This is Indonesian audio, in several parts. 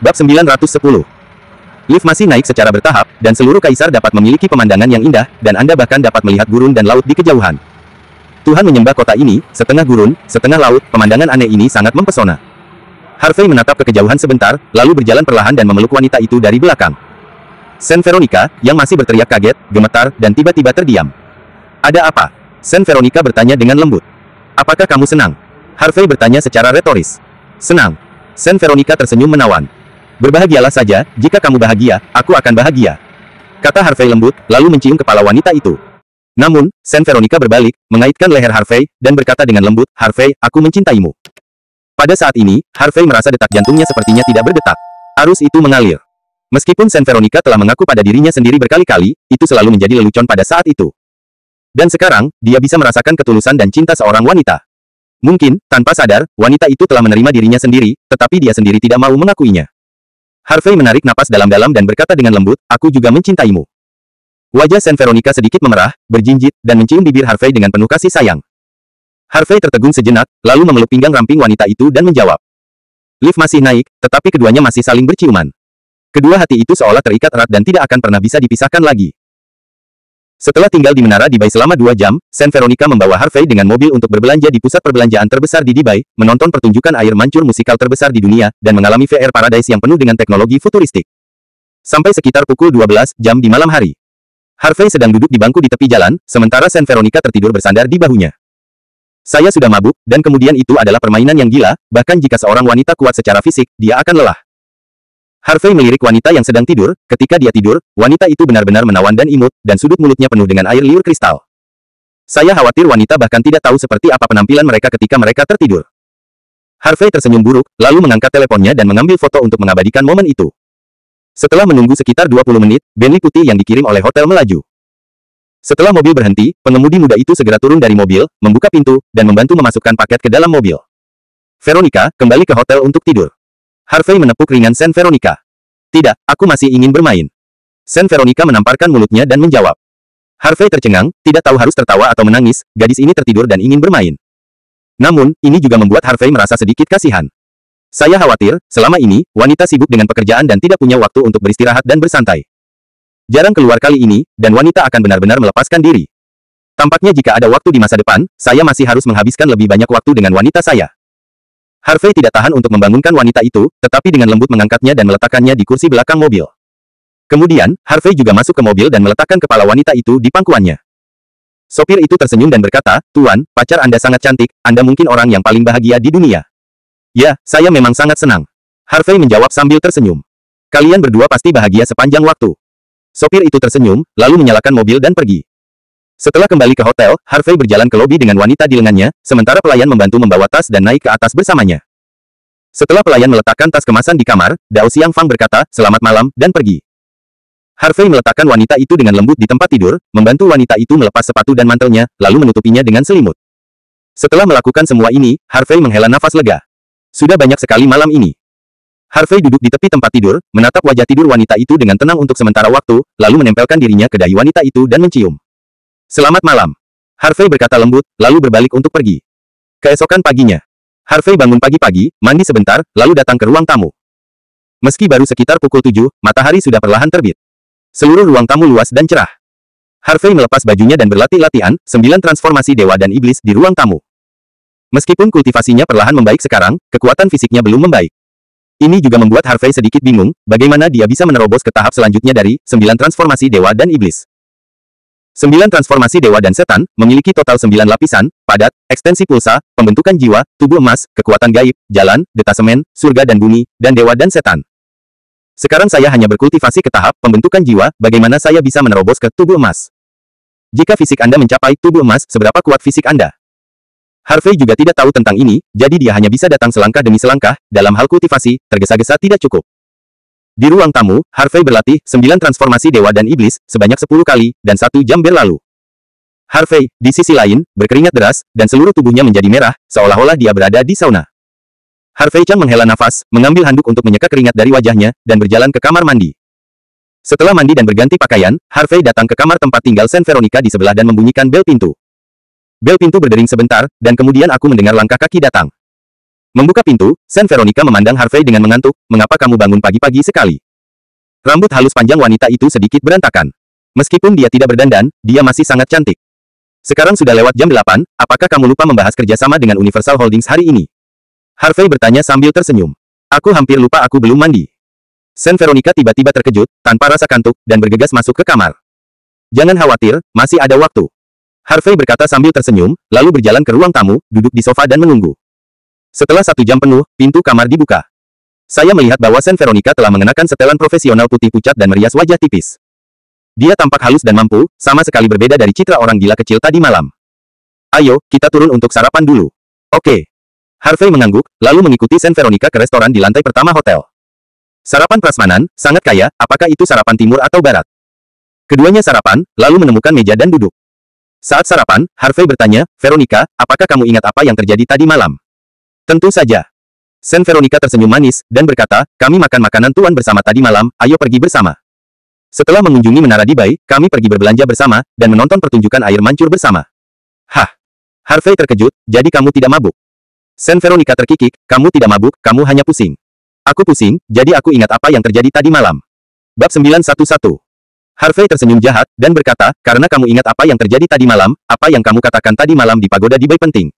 Bab 910. Lift masih naik secara bertahap, dan seluruh kaisar dapat memiliki pemandangan yang indah, dan Anda bahkan dapat melihat gurun dan laut di kejauhan. Tuhan menyembah kota ini, setengah gurun, setengah laut, pemandangan aneh ini sangat mempesona. Harvey menatap ke kejauhan sebentar, lalu berjalan perlahan dan memeluk wanita itu dari belakang. Saint Veronica, yang masih berteriak kaget, gemetar, dan tiba-tiba terdiam. Ada apa? Saint Veronica bertanya dengan lembut. Apakah kamu senang? Harvey bertanya secara retoris. Senang. Saint Veronica tersenyum menawan. Berbahagialah saja, jika kamu bahagia, aku akan bahagia. Kata Harvey lembut, lalu mencium kepala wanita itu. Namun, Saint Veronica berbalik, mengaitkan leher Harvey, dan berkata dengan lembut, Harvey, aku mencintaimu. Pada saat ini, Harvey merasa detak jantungnya sepertinya tidak berdetak. Arus itu mengalir. Meskipun Saint Veronica telah mengaku pada dirinya sendiri berkali-kali, itu selalu menjadi lelucon pada saat itu. Dan sekarang, dia bisa merasakan ketulusan dan cinta seorang wanita. Mungkin, tanpa sadar, wanita itu telah menerima dirinya sendiri, tetapi dia sendiri tidak mau mengakuinya. Harvey menarik napas dalam-dalam dan berkata dengan lembut, aku juga mencintaimu. Wajah Saint Veronica sedikit memerah, berjinjit, dan mencium bibir Harvey dengan penuh kasih sayang. Harvey tertegun sejenak, lalu memeluk pinggang ramping wanita itu dan menjawab. Lift masih naik, tetapi keduanya masih saling berciuman. Kedua hati itu seolah terikat erat dan tidak akan pernah bisa dipisahkan lagi. Setelah tinggal di menara Dubai selama 2 jam, Saint Veronica membawa Harvey dengan mobil untuk berbelanja di pusat perbelanjaan terbesar di Dubai, menonton pertunjukan air mancur musikal terbesar di dunia, dan mengalami VR Paradise yang penuh dengan teknologi futuristik. Sampai sekitar pukul 12 jam di malam hari. Harvey sedang duduk di bangku di tepi jalan, sementara Saint Veronica tertidur bersandar di bahunya. Saya sudah mabuk, dan kemudian itu adalah permainan yang gila, bahkan jika seorang wanita kuat secara fisik, dia akan lelah. Harvey melirik wanita yang sedang tidur. Ketika dia tidur, wanita itu benar-benar menawan dan imut, dan sudut mulutnya penuh dengan air liur kristal. Saya khawatir wanita bahkan tidak tahu seperti apa penampilan mereka ketika mereka tertidur. Harvey tersenyum buruk, lalu mengangkat teleponnya dan mengambil foto untuk mengabadikan momen itu. Setelah menunggu sekitar 20 menit, Bentley putih yang dikirim oleh hotel melaju. Setelah mobil berhenti, pengemudi muda itu segera turun dari mobil, membuka pintu, dan membantu memasukkan paket ke dalam mobil. Veronica, kembali ke hotel untuk tidur. Harvey menepuk ringan Saint Veronica. Tidak, aku masih ingin bermain. Saint Veronica menamparkan mulutnya dan menjawab. Harvey tercengang, tidak tahu harus tertawa atau menangis, gadis ini tertidur dan ingin bermain. Namun, ini juga membuat Harvey merasa sedikit kasihan. Saya khawatir, selama ini, wanita sibuk dengan pekerjaan dan tidak punya waktu untuk beristirahat dan bersantai. Jarang keluar kali ini, dan wanita akan benar-benar melepaskan diri. Tampaknya jika ada waktu di masa depan, saya masih harus menghabiskan lebih banyak waktu dengan wanita saya. Harvey tidak tahan untuk membangunkan wanita itu, tetapi dengan lembut mengangkatnya dan meletakkannya di kursi belakang mobil. Kemudian, Harvey juga masuk ke mobil dan meletakkan kepala wanita itu di pangkuannya. Sopir itu tersenyum dan berkata, Tuan, pacar Anda sangat cantik, Anda mungkin orang yang paling bahagia di dunia. Ya, saya memang sangat senang. Harvey menjawab sambil tersenyum. Kalian berdua pasti bahagia sepanjang waktu. Sopir itu tersenyum, lalu menyalakan mobil dan pergi. Setelah kembali ke hotel, Harvey berjalan ke lobi dengan wanita di lengannya, sementara pelayan membantu membawa tas dan naik ke atas bersamanya. Setelah pelayan meletakkan tas kemasan di kamar, Dao Xiang Fang berkata, selamat malam, dan pergi. Harvey meletakkan wanita itu dengan lembut di tempat tidur, membantu wanita itu melepas sepatu dan mantelnya, lalu menutupinya dengan selimut. Setelah melakukan semua ini, Harvey menghela nafas lega. Sudah banyak sekali malam ini. Harvey duduk di tepi tempat tidur, menatap wajah tidur wanita itu dengan tenang untuk sementara waktu, lalu menempelkan dirinya ke dahi wanita itu dan mencium. Selamat malam. Harvey berkata lembut, lalu berbalik untuk pergi. Keesokan paginya, Harvey bangun pagi-pagi, mandi sebentar, lalu datang ke ruang tamu. Meski baru sekitar pukul 7, matahari sudah perlahan terbit. Seluruh ruang tamu luas dan cerah. Harvey melepas bajunya dan berlatih-latihan, 9 transformasi dewa dan iblis di ruang tamu. Meskipun kultivasinya perlahan membaik sekarang, kekuatan fisiknya belum membaik. Ini juga membuat Harvey sedikit bingung, bagaimana dia bisa menerobos ke tahap selanjutnya dari 9 transformasi dewa dan iblis. 9 transformasi dewa dan setan, memiliki total 9 lapisan, padat, ekstensi pulsa, pembentukan jiwa, tubuh emas, kekuatan gaib, jalan, detasemen, surga dan bumi, dan dewa dan setan. Sekarang saya hanya berkultivasi ke tahap pembentukan jiwa, bagaimana saya bisa menerobos ke tubuh emas. Jika fisik Anda mencapai tubuh emas, seberapa kuat fisik Anda? Harvey juga tidak tahu tentang ini, jadi dia hanya bisa datang selangkah demi selangkah, dalam hal kultivasi, tergesa-gesa tidak cukup. Di ruang tamu, Harvey berlatih 9 transformasi dewa dan iblis, sebanyak 10 kali, dan 1 jam berlalu. Harvey, di sisi lain, berkeringat deras, dan seluruh tubuhnya menjadi merah, seolah-olah dia berada di sauna. Harvey Chang menghela nafas, mengambil handuk untuk menyeka keringat dari wajahnya, dan berjalan ke kamar mandi. Setelah mandi dan berganti pakaian, Harvey datang ke kamar tempat tinggal Saint Veronica di sebelah dan membunyikan bel pintu. Bel pintu berdering sebentar, dan kemudian aku mendengar langkah kaki datang. Membuka pintu, Saint Veronica memandang Harvey dengan mengantuk, "Mengapa kamu bangun pagi-pagi sekali?" Rambut halus panjang wanita itu sedikit berantakan. Meskipun dia tidak berdandan, dia masih sangat cantik. "Sekarang sudah lewat jam 8, apakah kamu lupa membahas kerjasama dengan Universal Holdings hari ini?" Harvey bertanya sambil tersenyum. "Aku hampir lupa aku belum mandi." Saint Veronica tiba-tiba terkejut, tanpa rasa kantuk, dan bergegas masuk ke kamar. "Jangan khawatir, masih ada waktu." Harvey berkata sambil tersenyum, lalu berjalan ke ruang tamu, duduk di sofa dan menunggu. Setelah 1 jam penuh, pintu kamar dibuka. Saya melihat bahwa Saint Veronica telah mengenakan setelan profesional putih pucat dan merias wajah tipis. Dia tampak halus dan mampu, sama sekali berbeda dari citra orang gila kecil tadi malam. "Ayo, kita turun untuk sarapan dulu." "Oke." Harvey mengangguk, lalu mengikuti Saint Veronica ke restoran di lantai pertama hotel. Sarapan prasmanan, sangat kaya, apakah itu sarapan timur atau barat? Keduanya sarapan, lalu menemukan meja dan duduk. Saat sarapan, Harvey bertanya, "Veronica, apakah kamu ingat apa yang terjadi tadi malam?" "Tentu saja." Saint Veronica tersenyum manis, dan berkata, "Kami makan makanan tuan bersama tadi malam, ayo pergi bersama." Setelah mengunjungi Menara Dibai, kami pergi berbelanja bersama, dan menonton pertunjukan air mancur bersama. "Hah?" Harvey terkejut, "Jadi kamu tidak mabuk?" Saint Veronica terkikik, "Kamu tidak mabuk, kamu hanya pusing." "Aku pusing, jadi aku ingat apa yang terjadi tadi malam." Bab 911. Harvey tersenyum jahat, dan berkata, "Karena kamu ingat apa yang terjadi tadi malam, apa yang kamu katakan tadi malam di pagoda Dibai penting."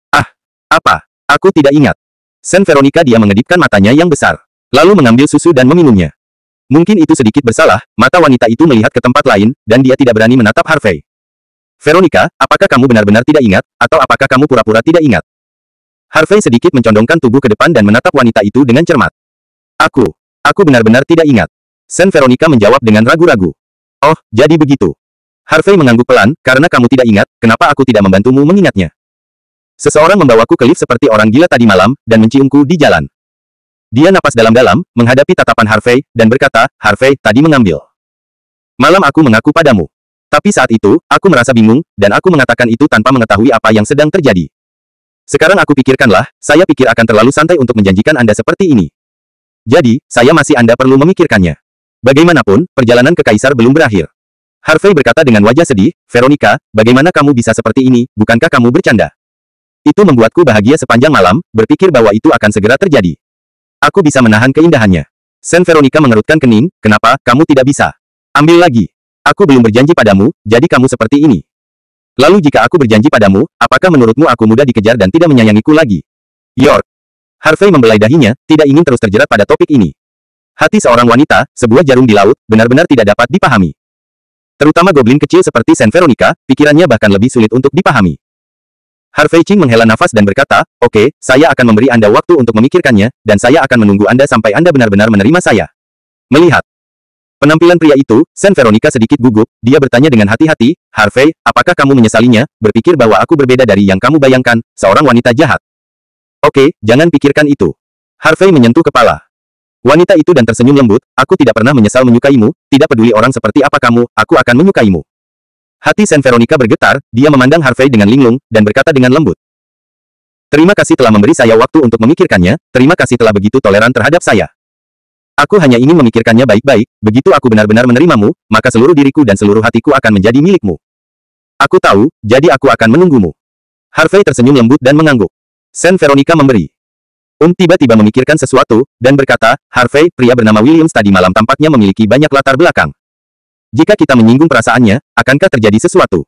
"Ah, apa? Aku tidak ingat." Saint Veronica dia mengedipkan matanya yang besar. Lalu mengambil susu dan meminumnya. Mungkin itu sedikit bersalah, mata wanita itu melihat ke tempat lain, dan dia tidak berani menatap Harvey. "Veronica, apakah kamu benar-benar tidak ingat, atau apakah kamu pura-pura tidak ingat?" Harvey sedikit mencondongkan tubuh ke depan dan menatap wanita itu dengan cermat. Aku benar-benar tidak ingat." Saint Veronica menjawab dengan ragu-ragu. "Oh, jadi begitu." Harvey mengangguk pelan, "Karena kamu tidak ingat, kenapa aku tidak membantumu mengingatnya?" "Seseorang membawaku ke lift seperti orang gila tadi malam, dan menciumku di jalan." Dia napas dalam-dalam, menghadapi tatapan Harvey, dan berkata, "Harvey, tadi mengambil malam aku mengaku padamu. Tapi saat itu, aku merasa bingung, dan aku mengatakan itu tanpa mengetahui apa yang sedang terjadi. Sekarang aku pikirkanlah, saya pikir akan terlalu santai untuk menjanjikan Anda seperti ini. Jadi, saya masih Anda perlu memikirkannya. Bagaimanapun, perjalanan ke Kaisar belum berakhir." Harvey berkata dengan wajah sedih, "Veronica, bagaimana kamu bisa seperti ini, bukankah kamu bercanda?" "Itu membuatku bahagia sepanjang malam, berpikir bahwa itu akan segera terjadi. Aku bisa menahan keindahannya." Saint Veronica mengerutkan kening, "Kenapa, kamu tidak bisa? Ambil lagi. Aku belum berjanji padamu, jadi kamu seperti ini. Lalu jika aku berjanji padamu, apakah menurutmu aku mudah dikejar dan tidak menyayangiku lagi?" "York." Harvey membelai dahinya, tidak ingin terus terjerat pada topik ini. Hati seorang wanita, sebuah jarum di laut, benar-benar tidak dapat dipahami. Terutama goblin kecil seperti Saint Veronica, pikirannya bahkan lebih sulit untuk dipahami. Harvey Ching menghela nafas dan berkata, "Oke, saya akan memberi Anda waktu untuk memikirkannya, dan saya akan menunggu Anda sampai Anda benar-benar menerima saya." Melihat penampilan pria itu, Saint Veronica sedikit gugup, dia bertanya dengan hati-hati, "Harvey, apakah kamu menyesalinya, berpikir bahwa aku berbeda dari yang kamu bayangkan, seorang wanita jahat?" "Oke, jangan pikirkan itu." Harvey menyentuh kepala wanita itu dan tersenyum lembut, "Aku tidak pernah menyesal menyukaimu, tidak peduli orang seperti apa kamu, aku akan menyukaimu." Hati Saint Veronica bergetar, dia memandang Harvey dengan linglung, dan berkata dengan lembut, "Terima kasih telah memberi saya waktu untuk memikirkannya, terima kasih telah begitu toleran terhadap saya. Aku hanya ingin memikirkannya baik-baik, begitu aku benar-benar menerimamu, maka seluruh diriku dan seluruh hatiku akan menjadi milikmu. Aku tahu, jadi aku akan menunggumu." Harvey tersenyum lembut dan mengangguk. Saint Veronica memberi tiba-tiba memikirkan sesuatu, dan berkata, "Harvey, pria bernama Williams tadi malam tampaknya memiliki banyak latar belakang. Jika kita menyinggung perasaannya, akankah terjadi sesuatu?"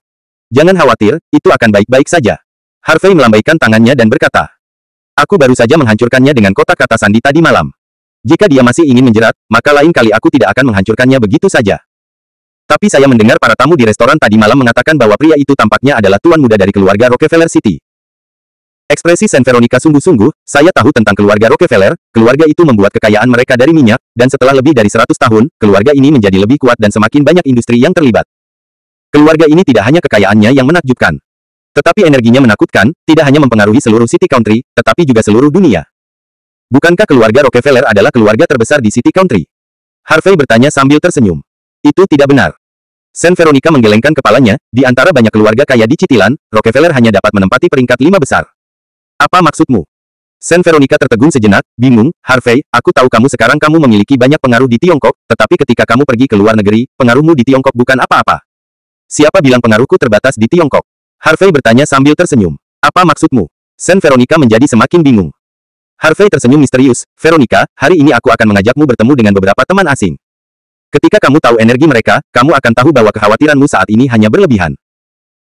"Jangan khawatir, itu akan baik-baik saja." Harvey melambaikan tangannya dan berkata, "Aku baru saja menghancurkannya dengan kotak-kata sandi tadi malam. Jika dia masih ingin menjerat, maka lain kali aku tidak akan menghancurkannya begitu saja. Tapi saya mendengar para tamu di restoran tadi malam mengatakan bahwa pria itu tampaknya adalah tuan muda dari keluarga Rockefeller City." Ekspresi Saint Veronica sungguh-sungguh, "Saya tahu tentang keluarga Rockefeller, keluarga itu membuat kekayaan mereka dari minyak, dan setelah lebih dari 100 tahun, keluarga ini menjadi lebih kuat dan semakin banyak industri yang terlibat. Keluarga ini tidak hanya kekayaannya yang menakjubkan, tetapi energinya menakutkan, tidak hanya mempengaruhi seluruh City Country, tetapi juga seluruh dunia. Bukankah keluarga Rockefeller adalah keluarga terbesar di City Country?" Harvey bertanya sambil tersenyum. "Itu tidak benar." Saint Veronica menggelengkan kepalanya, "Di antara banyak keluarga kaya di Citiland, Rockefeller hanya dapat menempati peringkat 5 besar. Apa maksudmu?" Sen Veronica tertegun sejenak, bingung. Harvey, aku tahu sekarang kamu memiliki banyak pengaruh di Tiongkok, tetapi ketika kamu pergi ke luar negeri, pengaruhmu di Tiongkok bukan apa-apa. Siapa bilang pengaruhku terbatas di Tiongkok? Harvey bertanya sambil tersenyum. Apa maksudmu? Sen Veronica menjadi semakin bingung. Harvey tersenyum misterius. Veronica, hari ini aku akan mengajakmu bertemu dengan beberapa teman asing. Ketika kamu tahu energi mereka, kamu akan tahu bahwa kekhawatiranmu saat ini hanya berlebihan.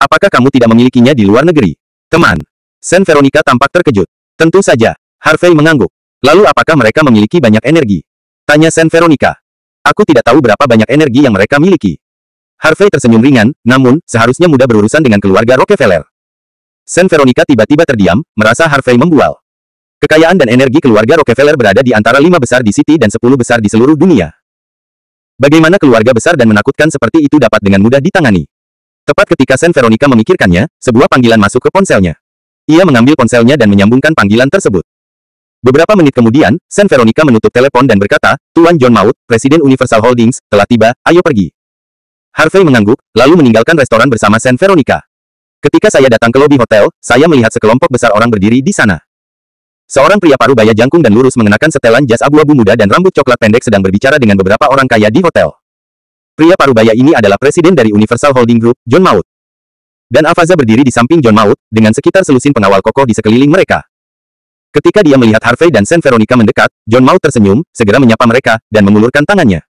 Apakah kamu tidak memilikinya di luar negeri? Teman. Sen Veronica tampak terkejut. Tentu saja. Harvey mengangguk. Lalu apakah mereka memiliki banyak energi? Tanya Sen Veronica. Aku tidak tahu berapa banyak energi yang mereka miliki. Harvey tersenyum ringan, namun, seharusnya mudah berurusan dengan keluarga Rockefeller. Sen Veronica tiba-tiba terdiam, merasa Harvey membual. Kekayaan dan energi keluarga Rockefeller berada di antara 5 besar di City dan 10 besar di seluruh dunia. Bagaimana keluarga besar dan menakutkan seperti itu dapat dengan mudah ditangani? Tepat ketika Sen Veronica memikirkannya, sebuah panggilan masuk ke ponselnya. Ia mengambil ponselnya dan menyambungkan panggilan tersebut. Beberapa menit kemudian, Sen Veronica menutup telepon dan berkata, Tuan John Maud, Presiden Universal Holdings, telah tiba, ayo pergi. Harvey mengangguk, lalu meninggalkan restoran bersama Sen Veronica. Ketika saya datang ke lobi hotel, saya melihat sekelompok besar orang berdiri di sana. Seorang pria parubaya jangkung dan lurus mengenakan setelan jas abu-abu muda dan rambut coklat pendek sedang berbicara dengan beberapa orang kaya di hotel. Pria parubaya ini adalah presiden dari Universal Holding Group, John Maud. Dan Avaza berdiri di samping John Maud, dengan sekitar selusin pengawal kokoh di sekeliling mereka. Ketika dia melihat Harvey dan Sen Veronica mendekat, John Maud tersenyum, segera menyapa mereka, dan mengulurkan tangannya.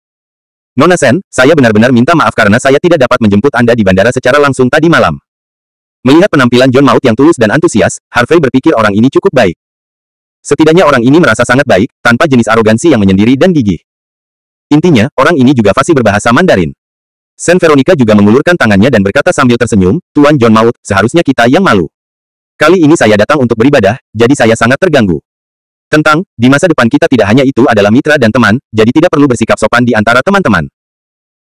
Nona Sen, saya benar-benar minta maaf karena saya tidak dapat menjemput Anda di bandara secara langsung tadi malam. Melihat penampilan John Maud yang tulus dan antusias, Harvey berpikir orang ini cukup baik. Setidaknya orang ini merasa sangat baik, tanpa jenis arogansi yang menyendiri dan gigih. Intinya, orang ini juga fasih berbahasa Mandarin. Sen Veronica juga mengulurkan tangannya dan berkata sambil tersenyum, Tuan John Maud, seharusnya kita yang malu. Kali ini saya datang untuk beribadah, jadi saya sangat terganggu. Di masa depan kita tidak hanya itu adalah mitra dan teman, jadi tidak perlu bersikap sopan di antara teman-teman.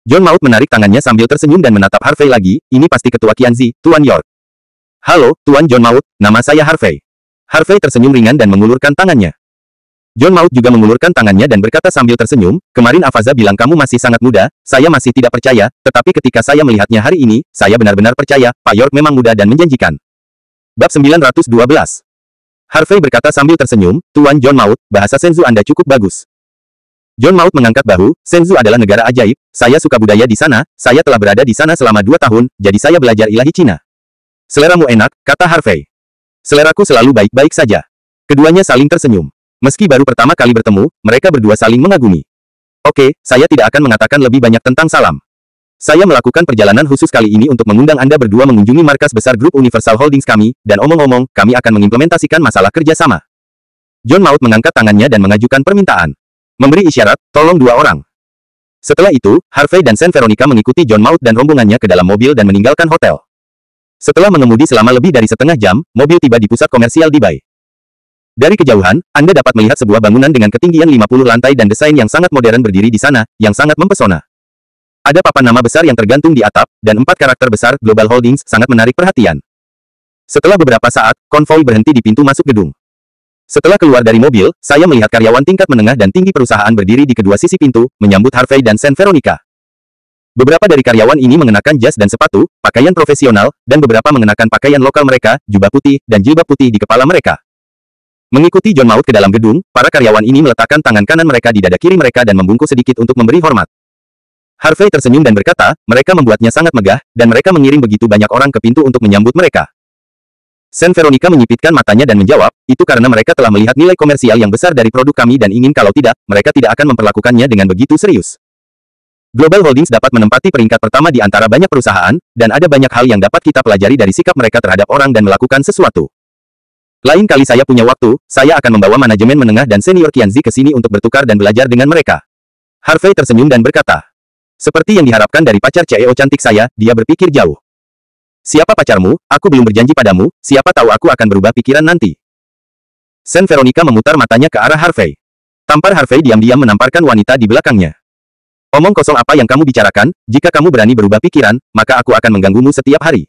John Maud menarik tangannya sambil tersenyum dan menatap Harvey lagi, ini pasti ketua Qianzi, Tuan York. Halo, Tuan John Maud, nama saya Harvey. Harvey tersenyum ringan dan mengulurkan tangannya. John Maud juga mengulurkan tangannya dan berkata sambil tersenyum, kemarin Avaza bilang kamu masih sangat muda, saya masih tidak percaya, tetapi ketika saya melihatnya hari ini, saya benar-benar percaya, Pak York memang muda dan menjanjikan. Bab 912. Harvey berkata sambil tersenyum, Tuan John Maud, bahasa Shenzhou Anda cukup bagus. John Maud mengangkat bahu, Shenzhou adalah negara ajaib, saya suka budaya di sana, saya telah berada di sana selama 2 tahun, jadi saya belajar ilahi Cina. Seleramu enak, kata Harvey. Seleraku selalu baik-baik saja. Keduanya saling tersenyum. Meski baru pertama kali bertemu, mereka berdua saling mengagumi. Oke, saya tidak akan mengatakan lebih banyak tentang salam. Saya melakukan perjalanan khusus kali ini untuk mengundang Anda berdua mengunjungi markas besar grup Universal Holdings kami, dan omong-omong, kami akan mengimplementasikan masalah kerja sama. John Maud mengangkat tangannya dan mengajukan permintaan. Memberi isyarat, tolong 2 orang. Setelah itu, Harvey dan Sen Veronica mengikuti John Maud dan rombongannya ke dalam mobil dan meninggalkan hotel. Setelah mengemudi selama lebih dari setengah jam, mobil tiba di pusat komersial di Bai. Dari kejauhan, Anda dapat melihat sebuah bangunan dengan ketinggian 50 lantai dan desain yang sangat modern berdiri di sana, yang sangat mempesona. Ada papan nama besar yang tergantung di atap, dan 4 karakter besar, Global Holdings, sangat menarik perhatian. Setelah beberapa saat, konvoi berhenti di pintu masuk gedung. Setelah keluar dari mobil, saya melihat karyawan tingkat menengah dan tinggi perusahaan berdiri di kedua sisi pintu, menyambut Harvey dan Sen Veronica. Beberapa dari karyawan ini mengenakan jas dan sepatu, pakaian profesional, dan beberapa mengenakan pakaian lokal mereka, jubah putih, dan jilbab putih di kepala mereka. Mengikuti John Maud ke dalam gedung, para karyawan ini meletakkan tangan kanan mereka di dada kiri mereka dan membungkuk sedikit untuk memberi hormat. Harvey tersenyum dan berkata, mereka membuatnya sangat megah, dan mereka mengirim begitu banyak orang ke pintu untuk menyambut mereka. Sen Veronica menyipitkan matanya dan menjawab, itu karena mereka telah melihat nilai komersial yang besar dari produk kami dan ingin kalau tidak, mereka tidak akan memperlakukannya dengan begitu serius. Global Holdings dapat menempati peringkat pertama di antara banyak perusahaan, dan ada banyak hal yang dapat kita pelajari dari sikap mereka terhadap orang dan melakukan sesuatu. Lain kali saya punya waktu, saya akan membawa manajemen menengah dan senior Qianzi ke sini untuk bertukar dan belajar dengan mereka. Harvey tersenyum dan berkata, seperti yang diharapkan dari pacar CEO cantik saya, dia berpikir jauh. Siapa pacarmu? Aku belum berjanji padamu, siapa tahu aku akan berubah pikiran nanti. Sen Veronica memutar matanya ke arah Harvey. Tampar Harvey diam-diam menamparkan wanita di belakangnya. Omong kosong apa yang kamu bicarakan, jika kamu berani berubah pikiran, maka aku akan mengganggumu setiap hari.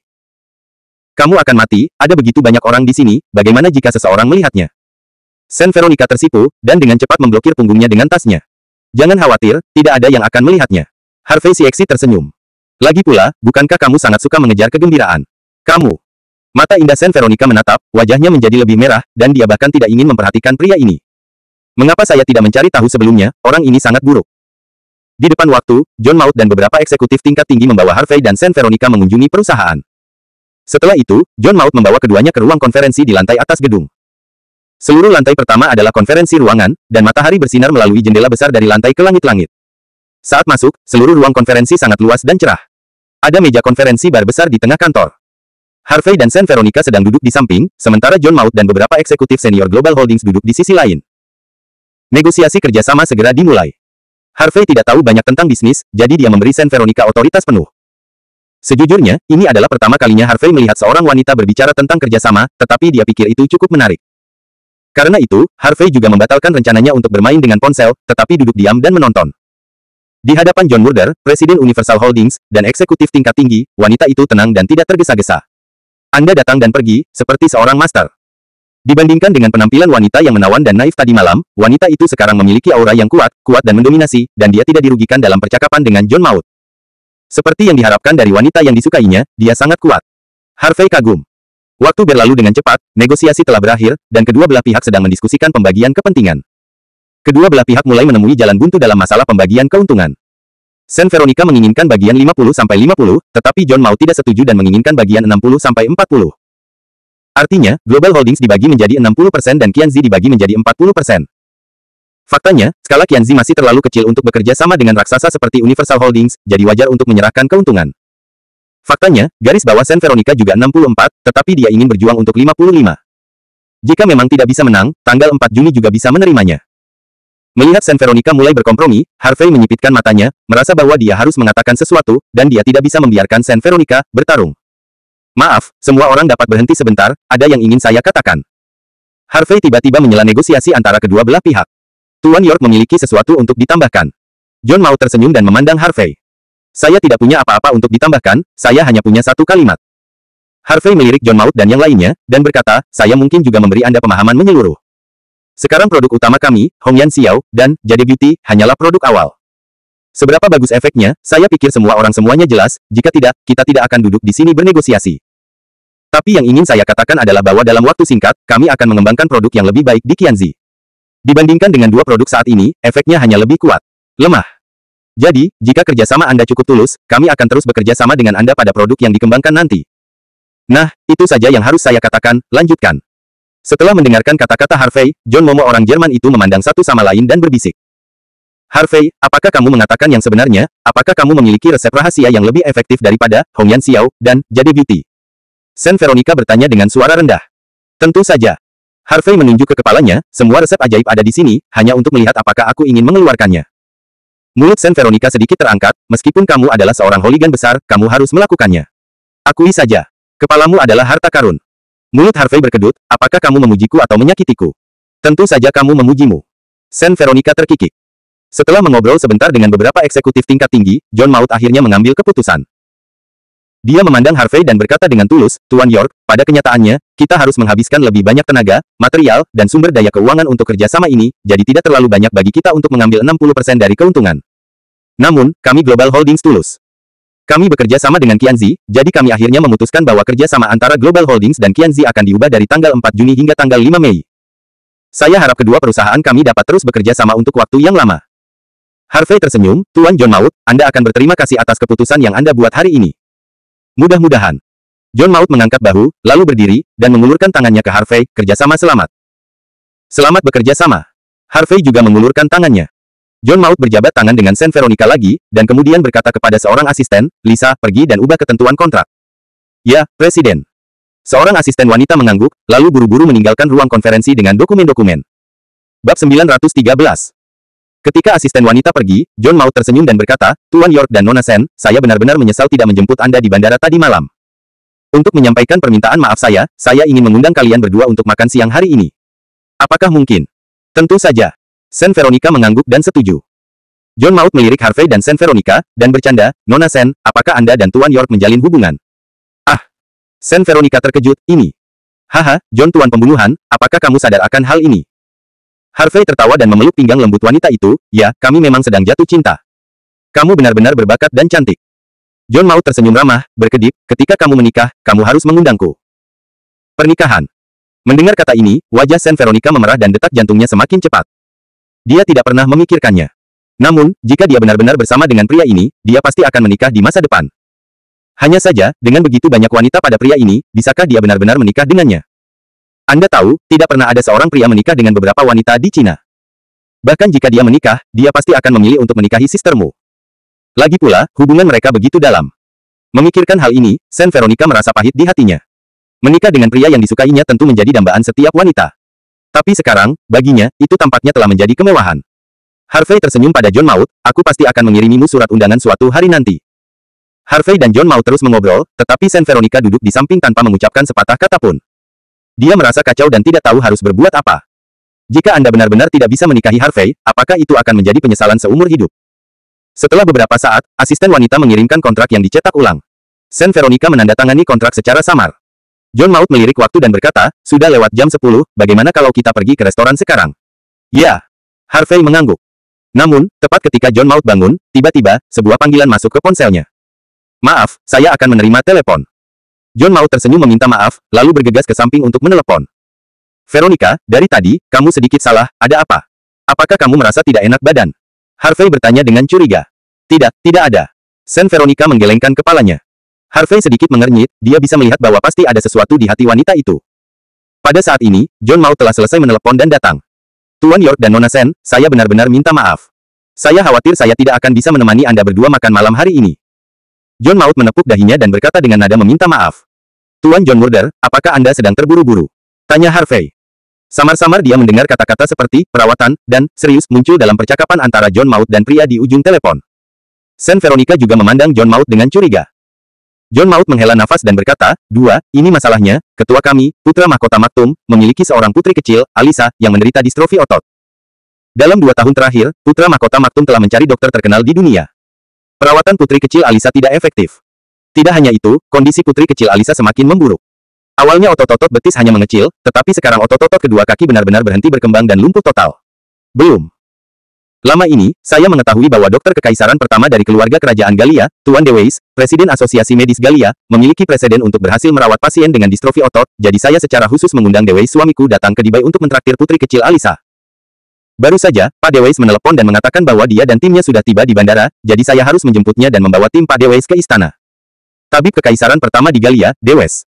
Kamu akan mati, ada begitu banyak orang di sini, bagaimana jika seseorang melihatnya? Sen Veronica tersipu, dan dengan cepat memblokir punggungnya dengan tasnya. Jangan khawatir, tidak ada yang akan melihatnya. Harvey CXC tersenyum. Lagi pula, bukankah kamu sangat suka mengejar kegembiraan? Kamu Mata indah Sen Veronica menatap, wajahnya menjadi lebih merah, dan dia bahkan tidak ingin memperhatikan pria ini. Mengapa saya tidak mencari tahu sebelumnya, orang ini sangat buruk. Di depan waktu, John Maud dan beberapa eksekutif tingkat tinggi membawa Harvey dan Sen Veronica mengunjungi perusahaan. Setelah itu, John Maud membawa keduanya ke ruang konferensi di lantai atas gedung. Seluruh lantai pertama adalah konferensi ruangan, dan matahari bersinar melalui jendela besar dari lantai ke langit-langit. Saat masuk, seluruh ruang konferensi sangat luas dan cerah. Ada meja konferensi bar besar di tengah kantor. Harvey dan Sen Veronica sedang duduk di samping, sementara John Maud dan beberapa eksekutif senior Global Holdings duduk di sisi lain. Negosiasi kerjasama segera dimulai. Harvey tidak tahu banyak tentang bisnis, jadi dia memberi Sen Veronica otoritas penuh. Sejujurnya, ini adalah pertama kalinya Harvey melihat seorang wanita berbicara tentang kerjasama, tetapi dia pikir itu cukup menarik. Karena itu, Harvey juga membatalkan rencananya untuk bermain dengan ponsel, tetapi duduk diam dan menonton. Di hadapan John Murder, Presiden Universal Holdings, dan eksekutif tingkat tinggi, wanita itu tenang dan tidak tergesa-gesa. Anda datang dan pergi, seperti seorang master. Dibandingkan dengan penampilan wanita yang menawan dan naif tadi malam, wanita itu sekarang memiliki aura yang kuat dan mendominasi, dan dia tidak dirugikan dalam percakapan dengan John Maud. Seperti yang diharapkan dari wanita yang disukainya, dia sangat kuat. Harvey kagum. Waktu berlalu dengan cepat, negosiasi telah berakhir, dan kedua belah pihak sedang mendiskusikan pembagian kepentingan. Kedua belah pihak mulai menemui jalan buntu dalam masalah pembagian keuntungan. Sen Veronica menginginkan bagian 50-50, tetapi John Maud tidak setuju dan menginginkan bagian 60-40. Artinya, Global Holdings dibagi menjadi 60% dan Qianzi dibagi menjadi 40%. Faktanya, skala Qianzi masih terlalu kecil untuk bekerja sama dengan raksasa seperti Universal Holdings, jadi wajar untuk menyerahkan keuntungan. Faktanya, garis bawah Sen Veronica juga 64, tetapi dia ingin berjuang untuk 55. Jika memang tidak bisa menang, tanggal 4 Juni juga bisa menerimanya. Melihat Sen Veronica mulai berkompromi, Harvey menyipitkan matanya, merasa bahwa dia harus mengatakan sesuatu, dan dia tidak bisa membiarkan Sen Veronica bertarung. Maaf, semua orang dapat berhenti sebentar, ada yang ingin saya katakan. Harvey tiba-tiba menyela negosiasi antara kedua belah pihak. Tuan York memiliki sesuatu untuk ditambahkan. John Maud tersenyum dan memandang Harvey. Saya tidak punya apa-apa untuk ditambahkan, saya hanya punya satu kalimat. Harvey melirik John Maud dan yang lainnya, dan berkata, saya mungkin juga memberi Anda pemahaman menyeluruh. Sekarang produk utama kami, Hongyan Xiao, dan Jade Beauty, hanyalah produk awal. Seberapa bagus efeknya, saya pikir semua orang semuanya jelas, jika tidak, kita tidak akan duduk di sini bernegosiasi. Tapi yang ingin saya katakan adalah bahwa dalam waktu singkat, kami akan mengembangkan produk yang lebih baik di Qianzi. Dibandingkan dengan dua produk saat ini, efeknya hanya lebih kuat. Lemah. Jadi, jika kerjasama Anda cukup tulus, kami akan terus bekerja sama dengan Anda pada produk yang dikembangkan nanti. Nah, itu saja yang harus saya katakan, lanjutkan. Setelah mendengarkan kata-kata Harvey, John Momo orang Jerman itu memandang satu sama lain dan berbisik. Harvey, apakah kamu mengatakan yang sebenarnya? Apakah kamu memiliki resep rahasia yang lebih efektif daripada Hongyan Xiao dan Jade Beauty? Sen Veronica bertanya dengan suara rendah. Tentu saja. Harvey menunjuk ke kepalanya, semua resep ajaib ada di sini, hanya untuk melihat apakah aku ingin mengeluarkannya. Mulut Sen Veronica sedikit terangkat, meskipun kamu adalah seorang hooligan besar, kamu harus melakukannya. Akui saja. Kepalamu adalah harta karun. Mulut Harvey berkedut, apakah kamu memujiku atau menyakitiku? Tentu saja kamu memujimu. Sen Veronica terkikik. Setelah mengobrol sebentar dengan beberapa eksekutif tingkat tinggi, John Maud akhirnya mengambil keputusan. Dia memandang Harvey dan berkata dengan tulus, Tuan York, pada kenyataannya, kita harus menghabiskan lebih banyak tenaga, material, dan sumber daya keuangan untuk kerjasama ini, jadi tidak terlalu banyak bagi kita untuk mengambil 60% dari keuntungan. Namun, kami Global Holdings tulus. Kami bekerja sama dengan Qianzi, jadi kami akhirnya memutuskan bahwa kerjasama antara Global Holdings dan Qianzi akan diubah dari tanggal 4 Juni hingga tanggal 5 Mei. Saya harap kedua perusahaan kami dapat terus bekerja sama untuk waktu yang lama. Harvey tersenyum, Tuan John Maud, Anda akan berterima kasih atas keputusan yang Anda buat hari ini. Mudah-mudahan. John Maud mengangkat bahu, lalu berdiri, dan mengulurkan tangannya ke Harvey, kerjasama selamat. Selamat bekerja sama. Harvey juga mengulurkan tangannya. John Maud berjabat tangan dengan Sen Veronica lagi, dan kemudian berkata kepada seorang asisten, Lisa, pergi dan ubah ketentuan kontrak. Ya, Presiden. Seorang asisten wanita mengangguk, lalu buru-buru meninggalkan ruang konferensi dengan dokumen-dokumen. Bab 913. Ketika asisten wanita pergi, John Maud tersenyum dan berkata, Tuan York dan Nona Sen, saya benar-benar menyesal tidak menjemput Anda di bandara tadi malam. Untuk menyampaikan permintaan maaf saya ingin mengundang kalian berdua untuk makan siang hari ini. Apakah mungkin? Tentu saja. Sen Veronica mengangguk dan setuju. John Maud melirik Harvey dan Sen Veronica, dan bercanda, Nona Sen, apakah Anda dan Tuan York menjalin hubungan? Ah! Sen Veronica terkejut, ini. Haha, John Tuan pembunuhan, apakah kamu sadar akan hal ini? Harvey tertawa dan memeluk pinggang lembut wanita itu, ya, kami memang sedang jatuh cinta. Kamu benar-benar berbakat dan cantik. John Maud tersenyum ramah, berkedip, ketika kamu menikah, kamu harus mengundangku. Pernikahan. Mendengar kata ini, wajah Saint Veronica memerah dan detak jantungnya semakin cepat. Dia tidak pernah memikirkannya. Namun, jika dia benar-benar bersama dengan pria ini, dia pasti akan menikah di masa depan. Hanya saja, dengan begitu banyak wanita pada pria ini, bisakah dia benar-benar menikah dengannya? Anda tahu, tidak pernah ada seorang pria menikah dengan beberapa wanita di Cina. Bahkan jika dia menikah, dia pasti akan memilih untuk menikahi sistermu. Lagi pula, hubungan mereka begitu dalam. Memikirkan hal ini, Saint Veronica merasa pahit di hatinya. Menikah dengan pria yang disukainya tentu menjadi dambaan setiap wanita. Tapi sekarang, baginya, itu tampaknya telah menjadi kemewahan. Harvey tersenyum pada John Maud, aku pasti akan mengirimimu surat undangan suatu hari nanti. Harvey dan John Maud terus mengobrol, tetapi Saint Veronica duduk di samping tanpa mengucapkan sepatah kata pun. Dia merasa kacau dan tidak tahu harus berbuat apa. Jika Anda benar-benar tidak bisa menikahi Harvey, apakah itu akan menjadi penyesalan seumur hidup? Setelah beberapa saat, asisten wanita mengirimkan kontrak yang dicetak ulang. Saint Veronica menandatangani kontrak secara samar. John Maud melirik waktu dan berkata, sudah lewat jam 10, bagaimana kalau kita pergi ke restoran sekarang? Ya. Harvey mengangguk. Namun, tepat ketika John Maud bangun, tiba-tiba, sebuah panggilan masuk ke ponselnya. Maaf, saya akan menerima telepon. John Maud tersenyum meminta maaf, lalu bergegas ke samping untuk menelepon. Veronica, dari tadi, kamu sedikit salah, ada apa? Apakah kamu merasa tidak enak badan? Harvey bertanya dengan curiga. Tidak, tidak ada. Saint Veronica menggelengkan kepalanya. Harvey sedikit mengernyit, dia bisa melihat bahwa pasti ada sesuatu di hati wanita itu. Pada saat ini, John Maud telah selesai menelepon dan datang. Tuan York dan Nona Sen, saya benar-benar minta maaf. Saya khawatir saya tidak akan bisa menemani Anda berdua makan malam hari ini. John Maud menepuk dahinya dan berkata dengan nada meminta maaf. Tuan John Murder, apakah Anda sedang terburu-buru? Tanya Harvey. Samar-samar dia mendengar kata-kata seperti perawatan dan serius muncul dalam percakapan antara John Maud dan pria di ujung telepon. Saint Veronica juga memandang John Maud dengan curiga. John Maud menghela nafas dan berkata, ini masalahnya, ketua kami, putra mahkota Maktum, memiliki seorang putri kecil, Alisa, yang menderita distrofi otot. Dalam 2 tahun terakhir, putra mahkota Maktum telah mencari dokter terkenal di dunia. Perawatan putri kecil Alisa tidak efektif. Tidak hanya itu, kondisi putri kecil Alisa semakin memburuk. Awalnya otot-otot betis hanya mengecil, tetapi sekarang otot-otot kedua kaki benar-benar berhenti berkembang dan lumpuh total. Belum lama ini, saya mengetahui bahwa dokter kekaisaran pertama dari keluarga kerajaan Galia, Tuan Deweyes, Presiden Asosiasi Medis Galia, memiliki preseden untuk berhasil merawat pasien dengan distrofi otot, jadi saya secara khusus mengundang Deweyes suamiku datang ke Dubai untuk mentraktir putri kecil Alisa. Baru saja, Pak Deweyes menelepon dan mengatakan bahwa dia dan timnya sudah tiba di bandara, jadi saya harus menjemputnya dan membawa tim Pak Deweyes ke istana. Tabib kekaisaran pertama di Galia, Deweyes.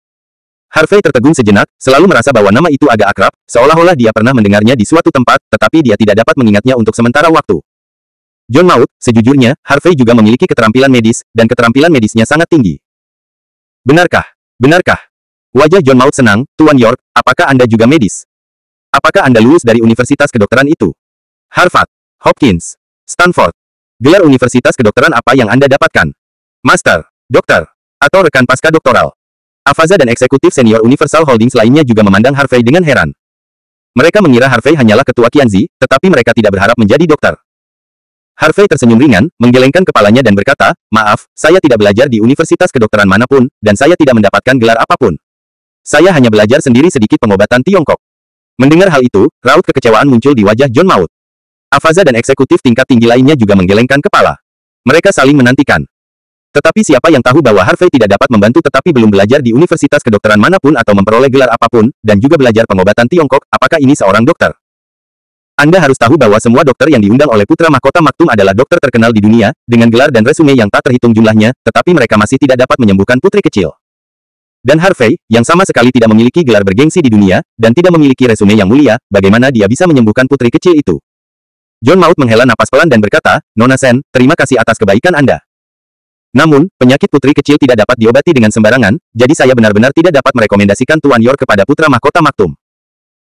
Harvey tertegun sejenak, selalu merasa bahwa nama itu agak akrab, seolah-olah dia pernah mendengarnya di suatu tempat, tetapi dia tidak dapat mengingatnya untuk sementara waktu. John Maud, sejujurnya, Harvey juga memiliki keterampilan medis, dan keterampilan medisnya sangat tinggi. Benarkah? Benarkah? Wajah John Maud senang, Tuan York, apakah Anda juga medis? Apakah Anda lulus dari universitas kedokteran itu? Harvard, Hopkins, Stanford. Gelar universitas kedokteran apa yang Anda dapatkan? Master, dokter, atau rekan pasca doktoral? Avaza dan eksekutif senior Universal Holdings lainnya juga memandang Harvey dengan heran. Mereka mengira Harvey hanyalah ketua Qianzi, tetapi mereka tidak berharap menjadi dokter. Harvey tersenyum ringan, menggelengkan kepalanya dan berkata, maaf, saya tidak belajar di universitas kedokteran manapun, dan saya tidak mendapatkan gelar apapun. Saya hanya belajar sendiri sedikit pengobatan Tiongkok. Mendengar hal itu, raut kekecewaan muncul di wajah John Maud. Avaza dan eksekutif tingkat tinggi lainnya juga menggelengkan kepala. Mereka saling menantikan. Tetapi siapa yang tahu bahwa Harvey tidak dapat membantu tetapi belum belajar di universitas kedokteran manapun atau memperoleh gelar apapun, dan juga belajar pengobatan Tiongkok, apakah ini seorang dokter? Anda harus tahu bahwa semua dokter yang diundang oleh putra mahkota Maktum adalah dokter terkenal di dunia, dengan gelar dan resume yang tak terhitung jumlahnya, tetapi mereka masih tidak dapat menyembuhkan putri kecil. Dan Harvey, yang sama sekali tidak memiliki gelar bergengsi di dunia, dan tidak memiliki resume yang mulia, bagaimana dia bisa menyembuhkan putri kecil itu? John Maud menghela napas pelan dan berkata, Nona Sen, terima kasih atas kebaikan Anda. Namun, penyakit putri kecil tidak dapat diobati dengan sembarangan, jadi saya benar-benar tidak dapat merekomendasikan Tuan York kepada putra mahkota Maktum.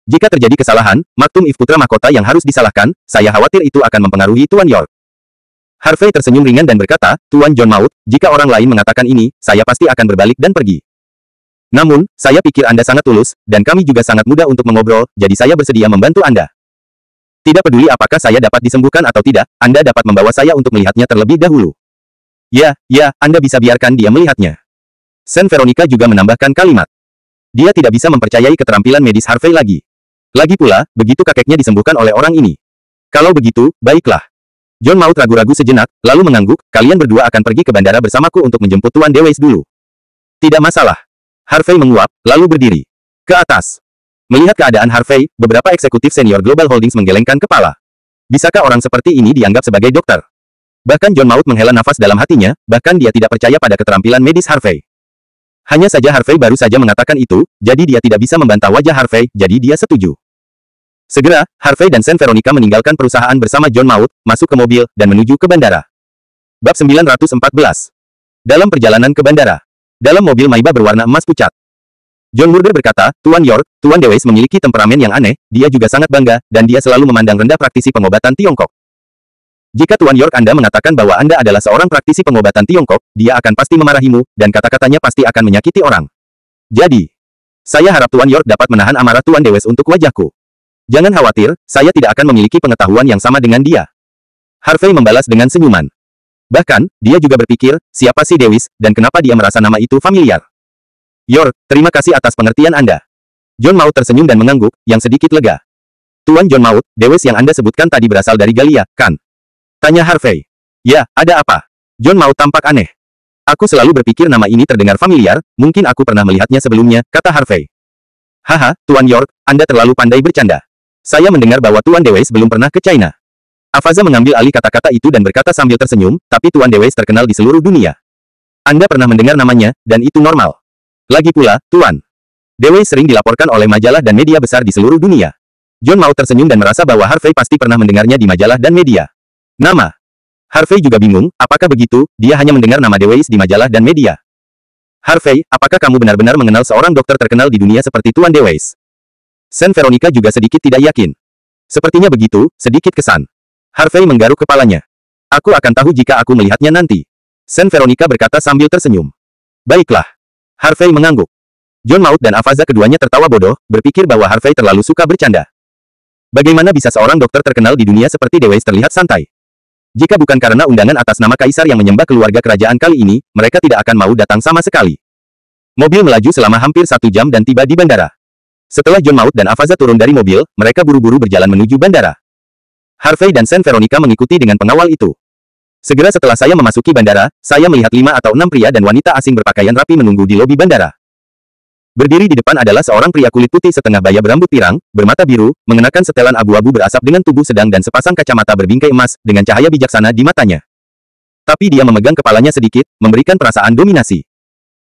Jika terjadi kesalahan, Maktum if putra mahkota yang harus disalahkan, saya khawatir itu akan mempengaruhi Tuan York. Harvey tersenyum ringan dan berkata, Tuan John Maud, jika orang lain mengatakan ini, saya pasti akan berbalik dan pergi. Namun, saya pikir Anda sangat tulus, dan kami juga sangat mudah untuk mengobrol, jadi saya bersedia membantu Anda. Tidak peduli apakah saya dapat disembuhkan atau tidak, Anda dapat membawa saya untuk melihatnya terlebih dahulu. Ya, Anda bisa biarkan dia melihatnya. Saint Veronica juga menambahkan kalimat. Dia tidak bisa mempercayai keterampilan medis Harvey lagi. Lagi pula, begitu kakeknya disembuhkan oleh orang ini. Kalau begitu, baiklah. John Maud ragu-ragu sejenak, lalu mengangguk, kalian berdua akan pergi ke bandara bersamaku untuk menjemput Tuan Deweyes dulu. Tidak masalah. Harvey menguap, lalu berdiri. Ke atas. Melihat keadaan Harvey, beberapa eksekutif senior Global Holdings menggelengkan kepala. Bisakah orang seperti ini dianggap sebagai dokter? Bahkan John Maud menghela nafas dalam hatinya, bahkan dia tidak percaya pada keterampilan medis Harvey. Hanya saja Harvey baru saja mengatakan itu, jadi dia tidak bisa membantah wajah Harvey, jadi dia setuju. Segera, Harvey dan Saint Veronica meninggalkan perusahaan bersama John Maud, masuk ke mobil, dan menuju ke bandara. Bab 914. Dalam perjalanan ke bandara. Dalam mobil Maybach berwarna emas pucat. John Murder berkata, Tuan York, Tuan Dewey memiliki temperamen yang aneh, dia juga sangat bangga, dan dia selalu memandang rendah praktisi pengobatan Tiongkok. Jika Tuan York Anda mengatakan bahwa Anda adalah seorang praktisi pengobatan Tiongkok, dia akan pasti memarahimu, dan kata-katanya pasti akan menyakiti orang. Jadi, saya harap Tuan York dapat menahan amarah Tuan Dewey untuk wajahku. Jangan khawatir, saya tidak akan memiliki pengetahuan yang sama dengan dia. Harvey membalas dengan senyuman. Bahkan, dia juga berpikir, siapa si Dewey, dan kenapa dia merasa nama itu familiar. York, terima kasih atas pengertian Anda. John Maud tersenyum dan mengangguk, yang sedikit lega. Tuan John Maud, Dewey yang Anda sebutkan tadi berasal dari Galia, kan? Tanya Harvey. Ya, ada apa? John Maud tampak aneh. Aku selalu berpikir nama ini terdengar familiar, mungkin aku pernah melihatnya sebelumnya, kata Harvey. Haha, Tuan York, Anda terlalu pandai bercanda. Saya mendengar bahwa Tuan Dewey belum pernah ke China. Avaza mengambil alih kata-kata itu dan berkata sambil tersenyum, tapi Tuan Dewey terkenal di seluruh dunia. Anda pernah mendengar namanya, dan itu normal. Lagi pula, Tuan Dewey sering dilaporkan oleh majalah dan media besar di seluruh dunia. John Maud tersenyum dan merasa bahwa Harvey pasti pernah mendengarnya di majalah dan media. Nama. Harvey juga bingung, apakah begitu, dia hanya mendengar nama Dewey di majalah dan media. Harvey, apakah kamu benar-benar mengenal seorang dokter terkenal di dunia seperti Tuan Dewey? Saint Veronica juga sedikit tidak yakin. Sepertinya begitu, sedikit kesan. Harvey menggaruk kepalanya. Aku akan tahu jika aku melihatnya nanti. Saint Veronica berkata sambil tersenyum. Baiklah. Harvey mengangguk. John Maud dan Avaza keduanya tertawa bodoh, berpikir bahwa Harvey terlalu suka bercanda. Bagaimana bisa seorang dokter terkenal di dunia seperti Dewey terlihat santai? Jika bukan karena undangan atas nama kaisar yang menyembah keluarga kerajaan kali ini, mereka tidak akan mau datang sama sekali. Mobil melaju selama hampir 1 jam dan tiba di bandara. Setelah John Maud dan Avaza turun dari mobil, mereka buru-buru berjalan menuju bandara. Harvey dan Saint Veronica mengikuti dengan pengawal itu. Segera setelah saya memasuki bandara, saya melihat 5 atau 6 pria dan wanita asing berpakaian rapi menunggu di lobi bandara. Berdiri di depan adalah seorang pria kulit putih setengah baya berambut pirang, bermata biru, mengenakan setelan abu-abu berasap dengan tubuh sedang dan sepasang kacamata berbingkai emas, dengan cahaya bijaksana di matanya. Tapi dia memegang kepalanya sedikit, memberikan perasaan dominasi.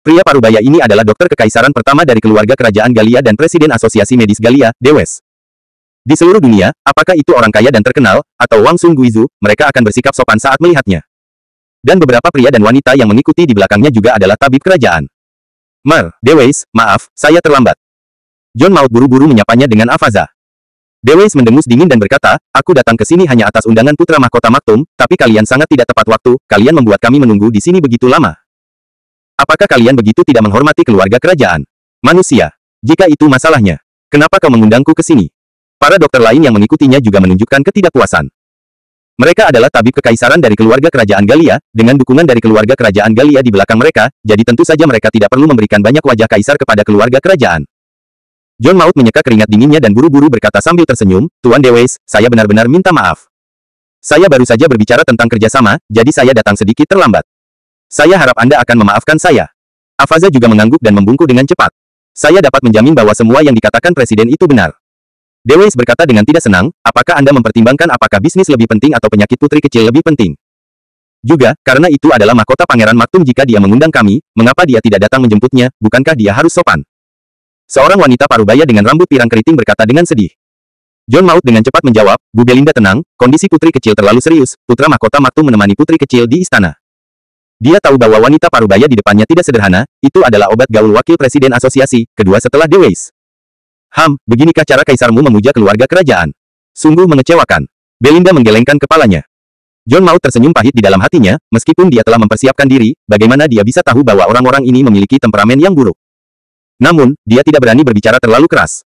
Pria parubaya ini adalah dokter kekaisaran pertama dari keluarga kerajaan Galia dan presiden asosiasi medis Galia, Dewey. Di seluruh dunia, apakah itu orang kaya dan terkenal, atau Wang Sun Guizu, mereka akan bersikap sopan saat melihatnya. Dan beberapa pria dan wanita yang mengikuti di belakangnya juga adalah tabib kerajaan. Dewey, maaf, saya terlambat. John Maud buru-buru menyapanya dengan Avaza. Dewey mendengus dingin dan berkata, aku datang ke sini hanya atas undangan putra mahkota Maktum, tapi kalian sangat tidak tepat waktu, kalian membuat kami menunggu di sini begitu lama. Apakah kalian begitu tidak menghormati keluarga kerajaan? Manusia. Jika itu masalahnya, kenapa kau mengundangku ke sini? Para dokter lain yang mengikutinya juga menunjukkan ketidakpuasan. Mereka adalah tabib kekaisaran dari keluarga kerajaan Galia, dengan dukungan dari keluarga kerajaan Galia di belakang mereka, jadi tentu saja mereka tidak perlu memberikan banyak wajah kaisar kepada keluarga kerajaan. John Maud menyeka keringat dinginnya dan buru-buru berkata sambil tersenyum, Tuan Dewey, saya benar-benar minta maaf. Saya baru saja berbicara tentang kerjasama, jadi saya datang sedikit terlambat. Saya harap Anda akan memaafkan saya. Avaza juga mengangguk dan membungkuk dengan cepat. Saya dapat menjamin bahwa semua yang dikatakan presiden itu benar. Dewey berkata dengan tidak senang, apakah Anda mempertimbangkan apakah bisnis lebih penting atau penyakit putri kecil lebih penting? Juga, karena itu adalah mahkota Pangeran Maktum jika dia mengundang kami, mengapa dia tidak datang menjemputnya, bukankah dia harus sopan? Seorang wanita parubaya dengan rambut pirang keriting berkata dengan sedih. John Maud dengan cepat menjawab, Bu Belinda tenang, kondisi putri kecil terlalu serius, putra mahkota Maktum menemani putri kecil di istana. Dia tahu bahwa wanita parubaya di depannya tidak sederhana, itu adalah obat gaul wakil presiden asosiasi, kedua setelah Dewey. Beginikah cara kaisarmu memuja keluarga kerajaan? Sungguh mengecewakan. Belinda menggelengkan kepalanya. John Maud tersenyum pahit di dalam hatinya, meskipun dia telah mempersiapkan diri, bagaimana dia bisa tahu bahwa orang-orang ini memiliki temperamen yang buruk. Namun, dia tidak berani berbicara terlalu keras.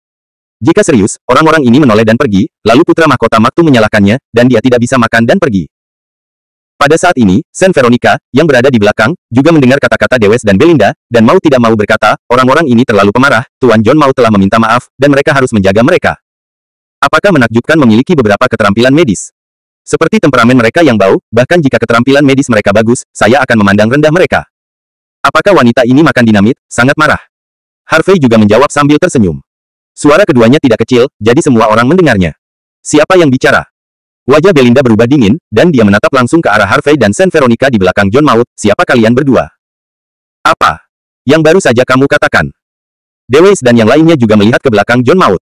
Jika serius, orang-orang ini menoleh dan pergi, lalu putra mahkota Maktum menyalahkannya, dan dia tidak bisa makan dan pergi. Pada saat ini, Saint Veronica, yang berada di belakang, juga mendengar kata-kata Dewey dan Belinda, dan mau tidak mau berkata, orang-orang ini terlalu pemarah, Tuan John Maud telah meminta maaf, dan mereka harus menjaga mereka. Apakah menakjubkan memiliki beberapa keterampilan medis? Seperti temperamen mereka yang bau, bahkan jika keterampilan medis mereka bagus, saya akan memandang rendah mereka. Apakah wanita ini makan dinamit? Sangat marah. Harvey juga menjawab sambil tersenyum. Suara keduanya tidak kecil, jadi semua orang mendengarnya. Siapa yang bicara? Wajah Belinda berubah dingin, dan dia menatap langsung ke arah Harvey dan Saint Veronica di belakang John Maud. Siapa kalian berdua? Apa yang baru saja kamu katakan? Dewey dan yang lainnya juga melihat ke belakang John Maud.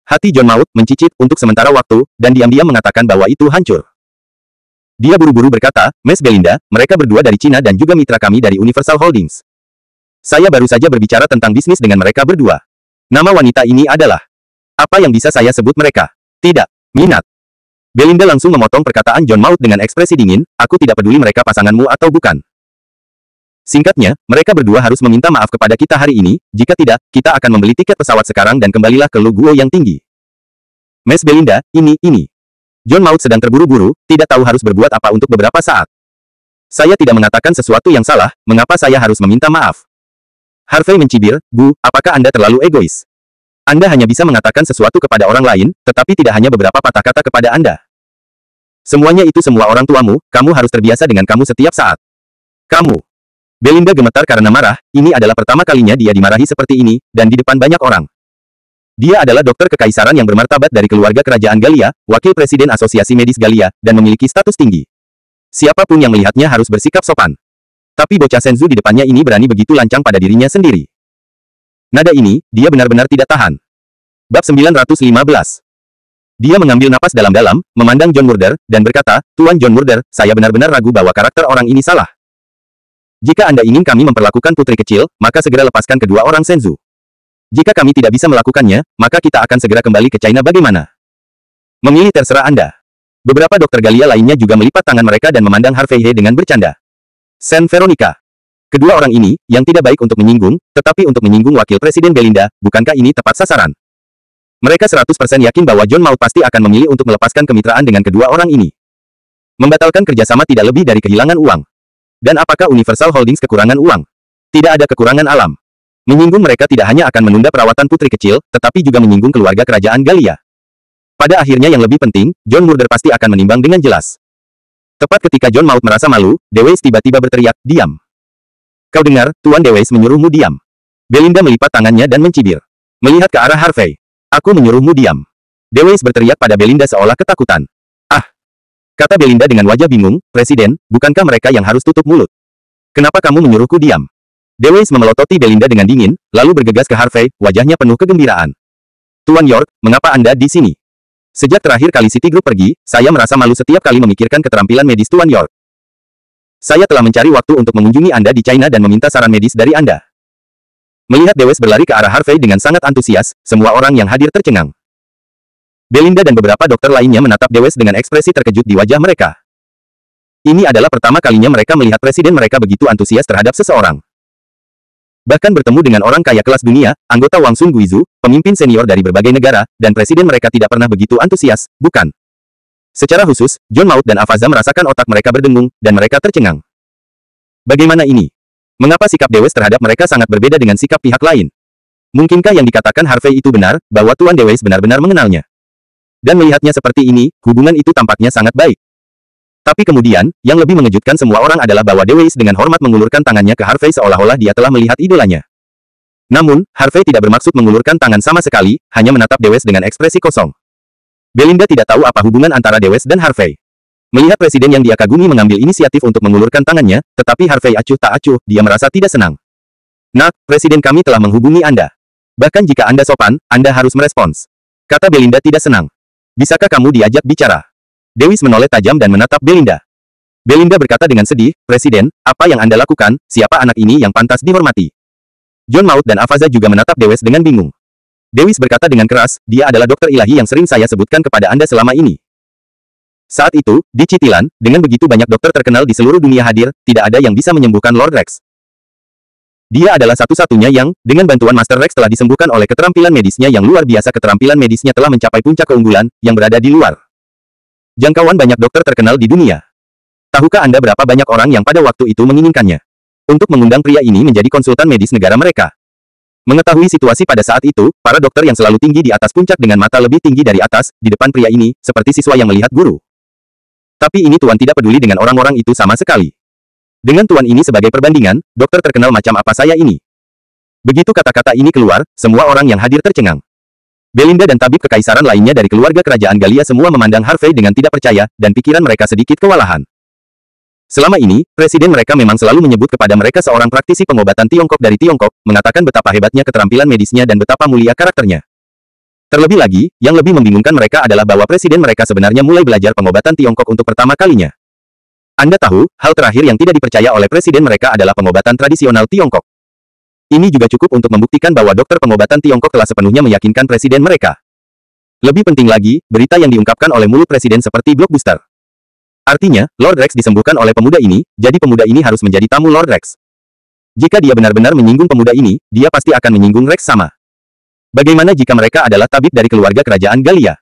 Hati John Maud mencicit untuk sementara waktu, dan diam-diam mengatakan bahwa itu hancur. Dia buru-buru berkata, Miss Belinda, mereka berdua dari Cina dan juga mitra kami dari Universal Holdings. Saya baru saja berbicara tentang bisnis dengan mereka berdua. Nama wanita ini adalah... Apa yang bisa saya sebut mereka? Tidak. Minat. Belinda langsung memotong perkataan John Maud dengan ekspresi dingin, aku tidak peduli mereka pasanganmu atau bukan. Singkatnya, mereka berdua harus meminta maaf kepada kita hari ini, jika tidak, kita akan membeli tiket pesawat sekarang dan kembalilah ke Lu Guo yang tinggi. Miss Belinda, ini. John Maud sedang terburu-buru, tidak tahu harus berbuat apa untuk beberapa saat. Saya tidak mengatakan sesuatu yang salah, mengapa saya harus meminta maaf? Harvey mencibir, Bu, apakah Anda terlalu egois? Anda hanya bisa mengatakan sesuatu kepada orang lain, tetapi tidak hanya beberapa patah kata kepada Anda. Semuanya itu semua orang tuamu, kamu harus terbiasa dengan kamu setiap saat. Kamu. Belinda gemetar karena marah, ini adalah pertama kalinya dia dimarahi seperti ini, dan di depan banyak orang. Dia adalah dokter kekaisaran yang bermartabat dari keluarga kerajaan Galia, wakil presiden asosiasi medis Galia, dan memiliki status tinggi. Siapapun yang melihatnya harus bersikap sopan. Tapi bocah Senzu di depannya ini berani begitu lancang pada dirinya sendiri. Nada ini, dia benar-benar tidak tahan. Bab 915. Dia mengambil napas dalam-dalam, memandang John Murder, dan berkata, Tuan John Murder, saya benar-benar ragu bahwa karakter orang ini salah. Jika Anda ingin kami memperlakukan putri kecil, maka segera lepaskan kedua orang Senzu. Jika kami tidak bisa melakukannya, maka kita akan segera kembali ke China bagaimana? Memilih terserah Anda. Beberapa dokter Galia lainnya juga melipat tangan mereka dan memandang Harvey He dengan bercanda. Saint Veronica. Kedua orang ini, yang tidak baik untuk menyinggung, tetapi untuk menyinggung wakil presiden Belinda, bukankah ini tepat sasaran? Mereka 100% yakin bahwa John Maud pasti akan memilih untuk melepaskan kemitraan dengan kedua orang ini. Membatalkan kerjasama tidak lebih dari kehilangan uang. Dan apakah Universal Holdings kekurangan uang? Tidak ada kekurangan alam. Menyinggung mereka tidak hanya akan menunda perawatan putri kecil, tetapi juga menyinggung keluarga kerajaan Galia. Pada akhirnya yang lebih penting, John Murder pasti akan menimbang dengan jelas. Tepat ketika John Maud merasa malu, Dewey tiba-tiba berteriak, diam. Kau dengar, Tuan Dewey menyuruhmu diam. Belinda melipat tangannya dan mencibir. Melihat ke arah Harvey. Aku menyuruhmu diam. Dewey berteriak pada Belinda seolah ketakutan. Ah! Kata Belinda dengan wajah bingung, Presiden, bukankah mereka yang harus tutup mulut? Kenapa kamu menyuruhku diam? Dewey memelototi Belinda dengan dingin, lalu bergegas ke Harvey, wajahnya penuh kegembiraan. Tuan York, mengapa Anda di sini? Sejak terakhir kali Citigroup pergi, saya merasa malu setiap kali memikirkan keterampilan medis Tuan York. Saya telah mencari waktu untuk mengunjungi Anda di China dan meminta saran medis dari Anda. Melihat Dewey berlari ke arah Harvey dengan sangat antusias, semua orang yang hadir tercengang. Belinda dan beberapa dokter lainnya menatap Dewey dengan ekspresi terkejut di wajah mereka. Ini adalah pertama kalinya mereka melihat presiden mereka begitu antusias terhadap seseorang. Bahkan bertemu dengan orang kaya kelas dunia, anggota Wang Sun Guizu, pemimpin senior dari berbagai negara, dan presiden mereka tidak pernah begitu antusias, bukan? Secara khusus, John Maud dan Avaza merasakan otak mereka berdengung, dan mereka tercengang. Bagaimana ini? Mengapa sikap Dewey terhadap mereka sangat berbeda dengan sikap pihak lain? Mungkinkah yang dikatakan Harvey itu benar, bahwa Tuan Dewey benar-benar mengenalnya? Dan melihatnya seperti ini, hubungan itu tampaknya sangat baik. Tapi kemudian, yang lebih mengejutkan semua orang adalah bahwa Dewey dengan hormat mengulurkan tangannya ke Harvey seolah-olah dia telah melihat idolanya. Namun, Harvey tidak bermaksud mengulurkan tangan sama sekali, hanya menatap Dewey dengan ekspresi kosong. Belinda tidak tahu apa hubungan antara Dewey dan Harvey. Melihat presiden yang dia kagumi mengambil inisiatif untuk mengulurkan tangannya, tetapi Harvey acuh tak acuh, dia merasa tidak senang. Nak, presiden kami telah menghubungi Anda. Bahkan jika Anda sopan, Anda harus merespons. Kata Belinda tidak senang. Bisakah kamu diajak bicara? Dewey menoleh tajam dan menatap Belinda. Belinda berkata dengan sedih, Presiden, apa yang Anda lakukan, siapa anak ini yang pantas dihormati? John Maud dan Avaza juga menatap Dewey dengan bingung. Dewey berkata dengan keras, dia adalah dokter ilahi yang sering saya sebutkan kepada Anda selama ini. Saat itu, di Citilan, dengan begitu banyak dokter terkenal di seluruh dunia hadir, tidak ada yang bisa menyembuhkan Lord Rex. Dia adalah satu-satunya yang, dengan bantuan Master Rex telah disembuhkan oleh keterampilan medisnya yang luar biasa. Keterampilan medisnya telah mencapai puncak keunggulan, yang berada di luar jangkauan banyak dokter terkenal di dunia. Tahukah Anda berapa banyak orang yang pada waktu itu menginginkannya? Untuk mengundang pria ini menjadi konsultan medis negara mereka. Mengetahui situasi pada saat itu, para dokter yang selalu tinggi di atas puncak dengan mata lebih tinggi dari atas, di depan pria ini, seperti siswa yang melihat guru. Tapi ini Tuan tidak peduli dengan orang-orang itu sama sekali. Dengan Tuan ini sebagai perbandingan, dokter terkenal macam apa saya ini? Begitu kata-kata ini keluar, semua orang yang hadir tercengang. Belinda dan tabib kekaisaran lainnya dari keluarga kerajaan Galia semua memandang Harvey dengan tidak percaya, dan pikiran mereka sedikit kewalahan. Selama ini, presiden mereka memang selalu menyebut kepada mereka seorang praktisi pengobatan Tiongkok dari Tiongkok, mengatakan betapa hebatnya keterampilan medisnya dan betapa mulia karakternya. Terlebih lagi, yang lebih membingungkan mereka adalah bahwa presiden mereka sebenarnya mulai belajar pengobatan Tiongkok untuk pertama kalinya. Anda tahu, hal terakhir yang tidak dipercaya oleh presiden mereka adalah pengobatan tradisional Tiongkok. Ini juga cukup untuk membuktikan bahwa dokter pengobatan Tiongkok telah sepenuhnya meyakinkan presiden mereka. Lebih penting lagi, berita yang diungkapkan oleh mulut presiden seperti blockbuster. Artinya, Lord Rex disembuhkan oleh pemuda ini, jadi pemuda ini harus menjadi tamu Lord Rex. Jika dia benar-benar menyinggung pemuda ini, dia pasti akan menyinggung Rex sama. Bagaimana jika mereka adalah tabib dari keluarga kerajaan Galia?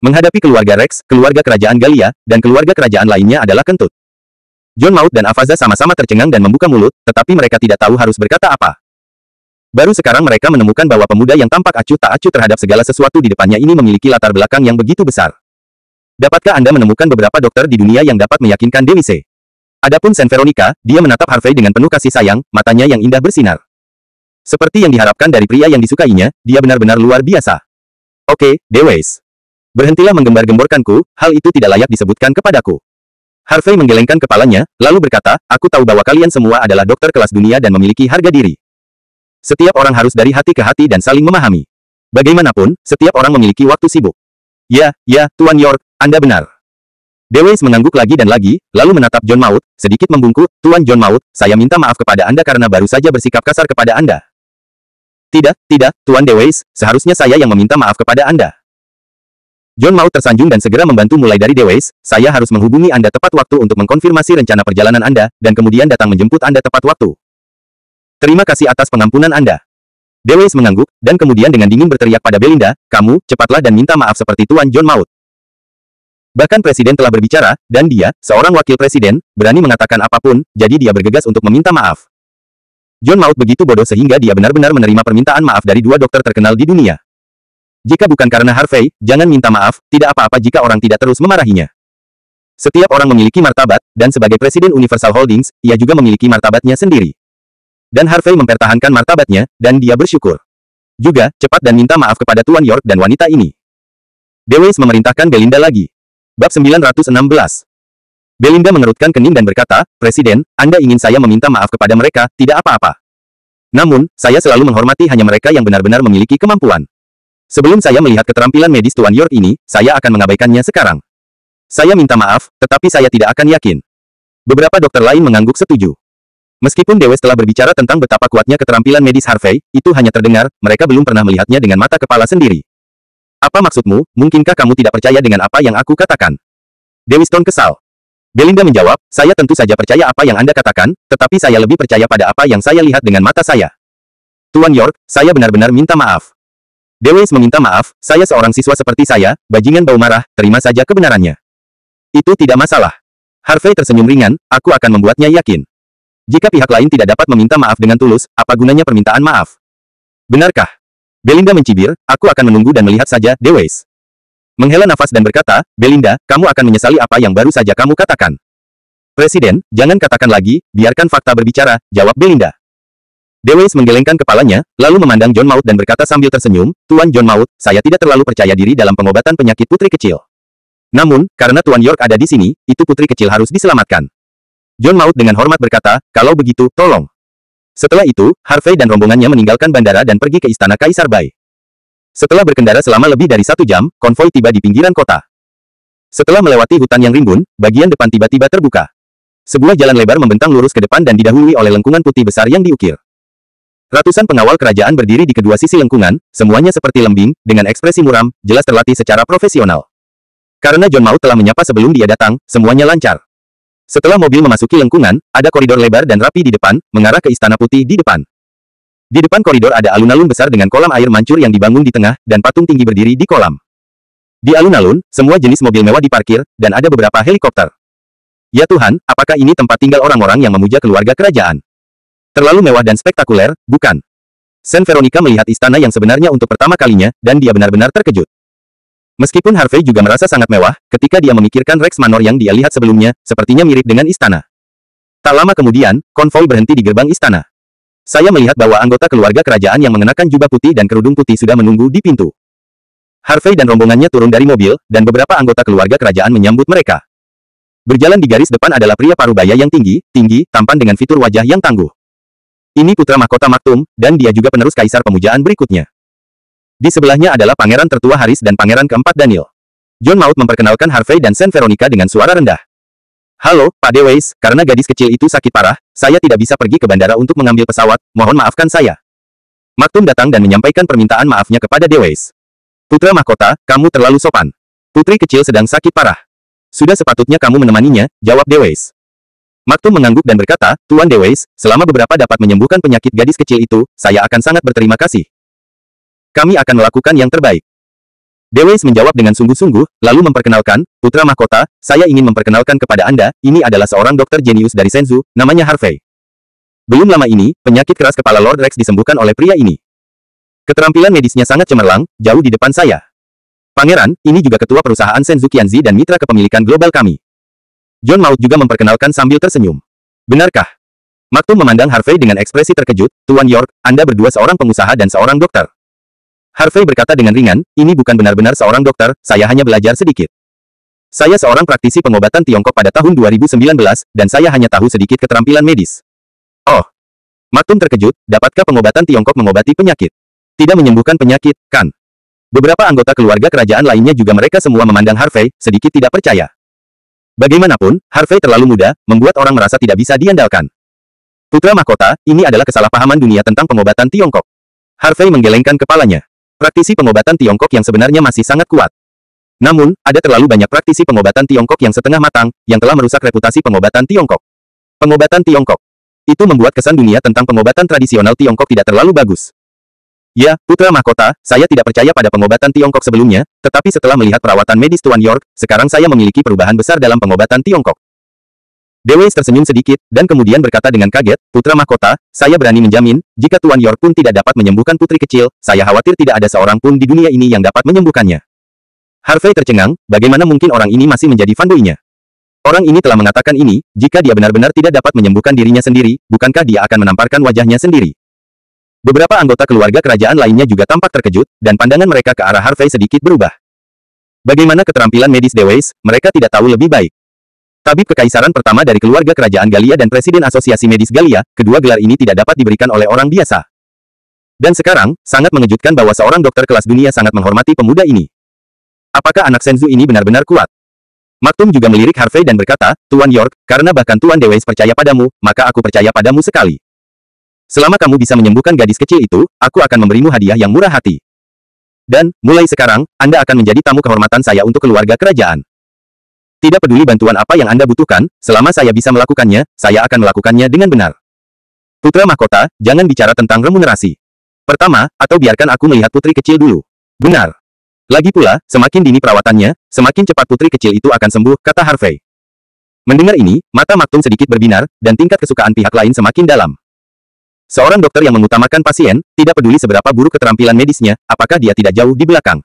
Menghadapi keluarga Rex, keluarga kerajaan Galia, dan keluarga kerajaan lainnya adalah kentut. John Maud dan Avaza sama-sama tercengang dan membuka mulut, tetapi mereka tidak tahu harus berkata apa. Baru sekarang mereka menemukan bahwa pemuda yang tampak acuh tak acuh terhadap segala sesuatu di depannya ini memiliki latar belakang yang begitu besar. Dapatkah Anda menemukan beberapa dokter di dunia yang dapat meyakinkan Dewi C? Adapun Saint Veronica, dia menatap Harvey dengan penuh kasih sayang, matanya yang indah bersinar. Seperti yang diharapkan dari pria yang disukainya, dia benar-benar luar biasa. Oke, Dewes. Berhentilah menggembar-gemborkanku, hal itu tidak layak disebutkan kepadaku. Harvey menggelengkan kepalanya, lalu berkata, aku tahu bahwa kalian semua adalah dokter kelas dunia dan memiliki harga diri. Setiap orang harus dari hati ke hati dan saling memahami. Bagaimanapun, setiap orang memiliki waktu sibuk. Ya, Tuan York, Anda benar. Dewes mengangguk lagi dan lagi, lalu menatap John Maud, sedikit membungkuk, Tuan John Maud, saya minta maaf kepada Anda karena baru saja bersikap kasar kepada Anda. Tidak, Tuan Dewes, seharusnya saya yang meminta maaf kepada Anda. John Maud tersanjung dan segera membantu mulai dari Dewes, saya harus menghubungi Anda tepat waktu untuk mengkonfirmasi rencana perjalanan Anda, dan kemudian datang menjemput Anda tepat waktu. Terima kasih atas pengampunan Anda. Dewes mengangguk, dan kemudian dengan dingin berteriak pada Belinda, kamu, cepatlah dan minta maaf seperti Tuan John Maud. Bahkan presiden telah berbicara, dan dia, seorang wakil presiden, berani mengatakan apapun, jadi dia bergegas untuk meminta maaf. John Maud begitu bodoh sehingga dia benar-benar menerima permintaan maaf dari dua dokter terkenal di dunia. Jika bukan karena Harvey, jangan minta maaf, tidak apa-apa jika orang tidak terus memarahinya. Setiap orang memiliki martabat, dan sebagai presiden Universal Holdings, ia juga memiliki martabatnya sendiri. Dan Harvey mempertahankan martabatnya, dan dia bersyukur. Juga, cepat dan minta maaf kepada Tuan York dan wanita ini. Dewes memerintahkan Belinda lagi. Bab 916. Belinda mengerutkan kening dan berkata, Presiden, Anda ingin saya meminta maaf kepada mereka, tidak apa-apa. Namun, saya selalu menghormati hanya mereka yang benar-benar memiliki kemampuan. Sebelum saya melihat keterampilan medis Tuan York ini, saya akan mengabaikannya sekarang. Saya minta maaf, tetapi saya tidak akan yakin. Beberapa dokter lain mengangguk setuju. Meskipun Dewes telah berbicara tentang betapa kuatnya keterampilan medis Harvey, itu hanya terdengar, mereka belum pernah melihatnya dengan mata kepala sendiri. Apa maksudmu, mungkinkah kamu tidak percaya dengan apa yang aku katakan? Dewi Stone kesal. Belinda menjawab, saya tentu saja percaya apa yang Anda katakan, tetapi saya lebih percaya pada apa yang saya lihat dengan mata saya. Tuan York, saya benar-benar minta maaf. Dewes meminta maaf, saya seorang siswa seperti saya, bajingan bau marah, terima saja kebenarannya. Itu tidak masalah. Harvey tersenyum ringan, aku akan membuatnya yakin. Jika pihak lain tidak dapat meminta maaf dengan tulus, apa gunanya permintaan maaf? Benarkah? Belinda mencibir, aku akan menunggu dan melihat saja, Dewes. Menghela nafas dan berkata, Belinda, kamu akan menyesali apa yang baru saja kamu katakan. Presiden, jangan katakan lagi, biarkan fakta berbicara, jawab Belinda. Dewes menggelengkan kepalanya, lalu memandang John Maud dan berkata sambil tersenyum, Tuan John Maud, saya tidak terlalu percaya diri dalam pengobatan penyakit putri kecil. Namun, karena Tuan York ada di sini, itu putri kecil harus diselamatkan. John Maud dengan hormat berkata, kalau begitu, tolong. Setelah itu, Harvey dan rombongannya meninggalkan bandara dan pergi ke istana Kaisar Bai. Setelah berkendara selama lebih dari 1 jam, konvoi tiba di pinggiran kota. Setelah melewati hutan yang rimbun, bagian depan tiba-tiba terbuka. Sebuah jalan lebar membentang lurus ke depan dan didahului oleh lengkungan putih besar yang diukir. Ratusan pengawal kerajaan berdiri di kedua sisi lengkungan, semuanya seperti lembing, dengan ekspresi muram, jelas terlatih secara profesional. Karena John Maud telah menyapa sebelum dia datang, semuanya lancar. Setelah mobil memasuki lengkungan, ada koridor lebar dan rapi di depan, mengarah ke Istana Putih di depan. Di depan koridor ada alun-alun besar dengan kolam air mancur yang dibangun di tengah, dan patung tinggi berdiri di kolam. Di alun-alun, semua jenis mobil mewah diparkir, dan ada beberapa helikopter. Ya Tuhan, apakah ini tempat tinggal orang-orang yang memuja keluarga kerajaan? Terlalu mewah dan spektakuler, bukan? Saint Veronica melihat istana yang sebenarnya untuk pertama kalinya, dan dia benar-benar terkejut. Meskipun Harvey juga merasa sangat mewah, ketika dia memikirkan Rex Manor yang dia lihat sebelumnya, sepertinya mirip dengan istana. Tak lama kemudian, konvoi berhenti di gerbang istana. Saya melihat bahwa anggota keluarga kerajaan yang mengenakan jubah putih dan kerudung putih sudah menunggu di pintu. Harvey dan rombongannya turun dari mobil, dan beberapa anggota keluarga kerajaan menyambut mereka. Berjalan di garis depan adalah pria parubaya yang tinggi, tampan dengan fitur wajah yang tangguh. Ini putra mahkota Maktum, dan dia juga penerus kaisar pemujaan berikutnya. Di sebelahnya adalah pangeran tertua Haris dan pangeran keempat Daniel. John Maud memperkenalkan Harvey dan Saint Veronica dengan suara rendah. Halo, Pak Deweyes, karena gadis kecil itu sakit parah, saya tidak bisa pergi ke bandara untuk mengambil pesawat, mohon maafkan saya. Maktum datang dan menyampaikan permintaan maafnya kepada Deweyes. Putra mahkota, kamu terlalu sopan. Putri kecil sedang sakit parah. Sudah sepatutnya kamu menemaninya, jawab Deweyes. Maktum mengangguk dan berkata, Tuan Deweyes, selama beberapa dapat menyembuhkan penyakit gadis kecil itu, saya akan sangat berterima kasih. Kami akan melakukan yang terbaik. Deweyes menjawab dengan sungguh-sungguh, lalu memperkenalkan, Putra mahkota, saya ingin memperkenalkan kepada Anda, ini adalah seorang dokter jenius dari Shenzhou, namanya Harvey. Belum lama ini, penyakit keras kepala Lord Rex disembuhkan oleh pria ini. Keterampilan medisnya sangat cemerlang, jauh di depan saya. Pangeran, ini juga ketua perusahaan Shenzhou Qianzi dan mitra kepemilikan global kami. John Maud juga memperkenalkan sambil tersenyum. Benarkah? Maktum memandang Harvey dengan ekspresi terkejut, Tuan York, Anda berdua seorang pengusaha dan seorang dokter. Harvey berkata dengan ringan, ini bukan benar-benar seorang dokter, saya hanya belajar sedikit. Saya seorang praktisi pengobatan Tiongkok pada tahun 2019, dan saya hanya tahu sedikit keterampilan medis. Oh. Maktum terkejut, dapatkah pengobatan Tiongkok mengobati penyakit? Tidak menyembuhkan penyakit, kan? Beberapa anggota keluarga kerajaan lainnya juga mereka semua memandang Harvey, sedikit tidak percaya. Bagaimanapun, Harvey terlalu muda, membuat orang merasa tidak bisa diandalkan. Putra mahkota, ini adalah kesalahpahaman dunia tentang pengobatan Tiongkok. Harvey menggelengkan kepalanya. Praktisi pengobatan Tiongkok yang sebenarnya masih sangat kuat. Namun, ada terlalu banyak praktisi pengobatan Tiongkok yang setengah matang, yang telah merusak reputasi pengobatan Tiongkok. Pengobatan Tiongkok. Itu membuat kesan dunia tentang pengobatan tradisional Tiongkok tidak terlalu bagus. Ya, putra mahkota, saya tidak percaya pada pengobatan Tiongkok sebelumnya, tetapi setelah melihat perawatan medis Tuan York, sekarang saya memiliki perubahan besar dalam pengobatan Tiongkok. Deweyes tersenyum sedikit, dan kemudian berkata dengan kaget, putra mahkota, saya berani menjamin, jika Tuan York pun tidak dapat menyembuhkan putri kecil, saya khawatir tidak ada seorang pun di dunia ini yang dapat menyembuhkannya. Harvey tercengang, bagaimana mungkin orang ini masih menjadi fanboy-nya? Orang ini telah mengatakan ini, jika dia benar-benar tidak dapat menyembuhkan dirinya sendiri, bukankah dia akan menamparkan wajahnya sendiri? Beberapa anggota keluarga kerajaan lainnya juga tampak terkejut, dan pandangan mereka ke arah Harvey sedikit berubah. Bagaimana keterampilan medis Deweyes, mereka tidak tahu lebih baik. Tabib kekaisaran pertama dari keluarga kerajaan Galia dan presiden asosiasi medis Galia, kedua gelar ini tidak dapat diberikan oleh orang biasa. Dan sekarang, sangat mengejutkan bahwa seorang dokter kelas dunia sangat menghormati pemuda ini. Apakah anak Shenzhou ini benar-benar kuat? Maktum juga melirik Harvey dan berkata, Tuan York, karena bahkan Tuan Deweyes percaya padamu, maka aku percaya padamu sekali. Selama kamu bisa menyembuhkan gadis kecil itu, aku akan memberimu hadiah yang murah hati. Dan, mulai sekarang, Anda akan menjadi tamu kehormatan saya untuk keluarga kerajaan. Tidak peduli bantuan apa yang Anda butuhkan, selama saya bisa melakukannya, saya akan melakukannya dengan benar. Putra mahkota, jangan bicara tentang remunerasi. Pertama, atau biarkan aku melihat putri kecil dulu. Benar. Lagi pula, semakin dini perawatannya, semakin cepat putri kecil itu akan sembuh, kata Harvey. Mendengar ini, mata Maktum sedikit berbinar, dan tingkat kesukaan pihak lain semakin dalam. Seorang dokter yang mengutamakan pasien, tidak peduli seberapa buruk keterampilan medisnya, apakah dia tidak jauh di belakang.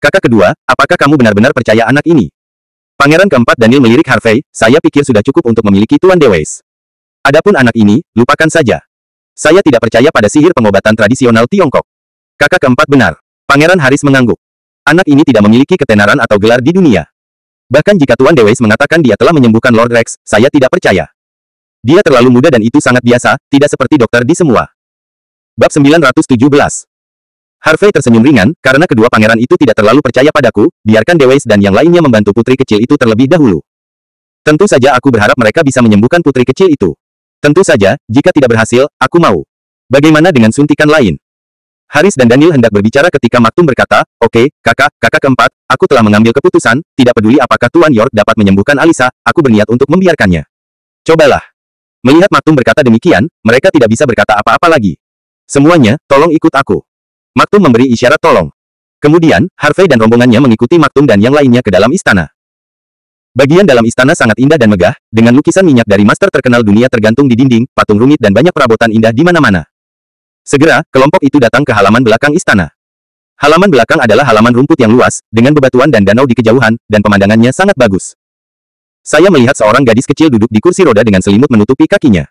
Kakak kedua, apakah kamu benar-benar percaya anak ini? Pangeran keempat Daniel melirik Harvey, saya pikir sudah cukup untuk memiliki Tuan Deweyes. Adapun anak ini, lupakan saja. Saya tidak percaya pada sihir pengobatan tradisional Tiongkok. Kakak keempat benar. Pangeran Haris mengangguk. Anak ini tidak memiliki ketenaran atau gelar di dunia. Bahkan jika Tuan Deweyes mengatakan dia telah menyembuhkan Lord Rex, saya tidak percaya. Dia terlalu muda dan itu sangat biasa, tidak seperti dokter di semua. Bab 917. Harvey tersenyum ringan, karena kedua pangeran itu tidak terlalu percaya padaku, biarkan Deweyes dan yang lainnya membantu putri kecil itu terlebih dahulu. Tentu saja aku berharap mereka bisa menyembuhkan putri kecil itu. Tentu saja, jika tidak berhasil, aku mau. Bagaimana dengan suntikan lain? Haris dan Daniel hendak berbicara ketika Maktum berkata, oke, kakak keempat, aku telah mengambil keputusan, tidak peduli apakah Tuan York dapat menyembuhkan Alisa, aku berniat untuk membiarkannya. Cobalah. Melihat Maktum berkata demikian, mereka tidak bisa berkata apa-apa lagi. Semuanya, tolong ikut aku. Maktum memberi isyarat tolong. Kemudian, Harvey dan rombongannya mengikuti Maktum dan yang lainnya ke dalam istana. Bagian dalam istana sangat indah dan megah, dengan lukisan minyak dari master terkenal dunia tergantung di dinding, patung rumit dan banyak perabotan indah di mana-mana. Segera, kelompok itu datang ke halaman belakang istana. Halaman belakang adalah halaman rumput yang luas, dengan bebatuan dan danau di kejauhan, dan pemandangannya sangat bagus. Saya melihat seorang gadis kecil duduk di kursi roda dengan selimut menutupi kakinya.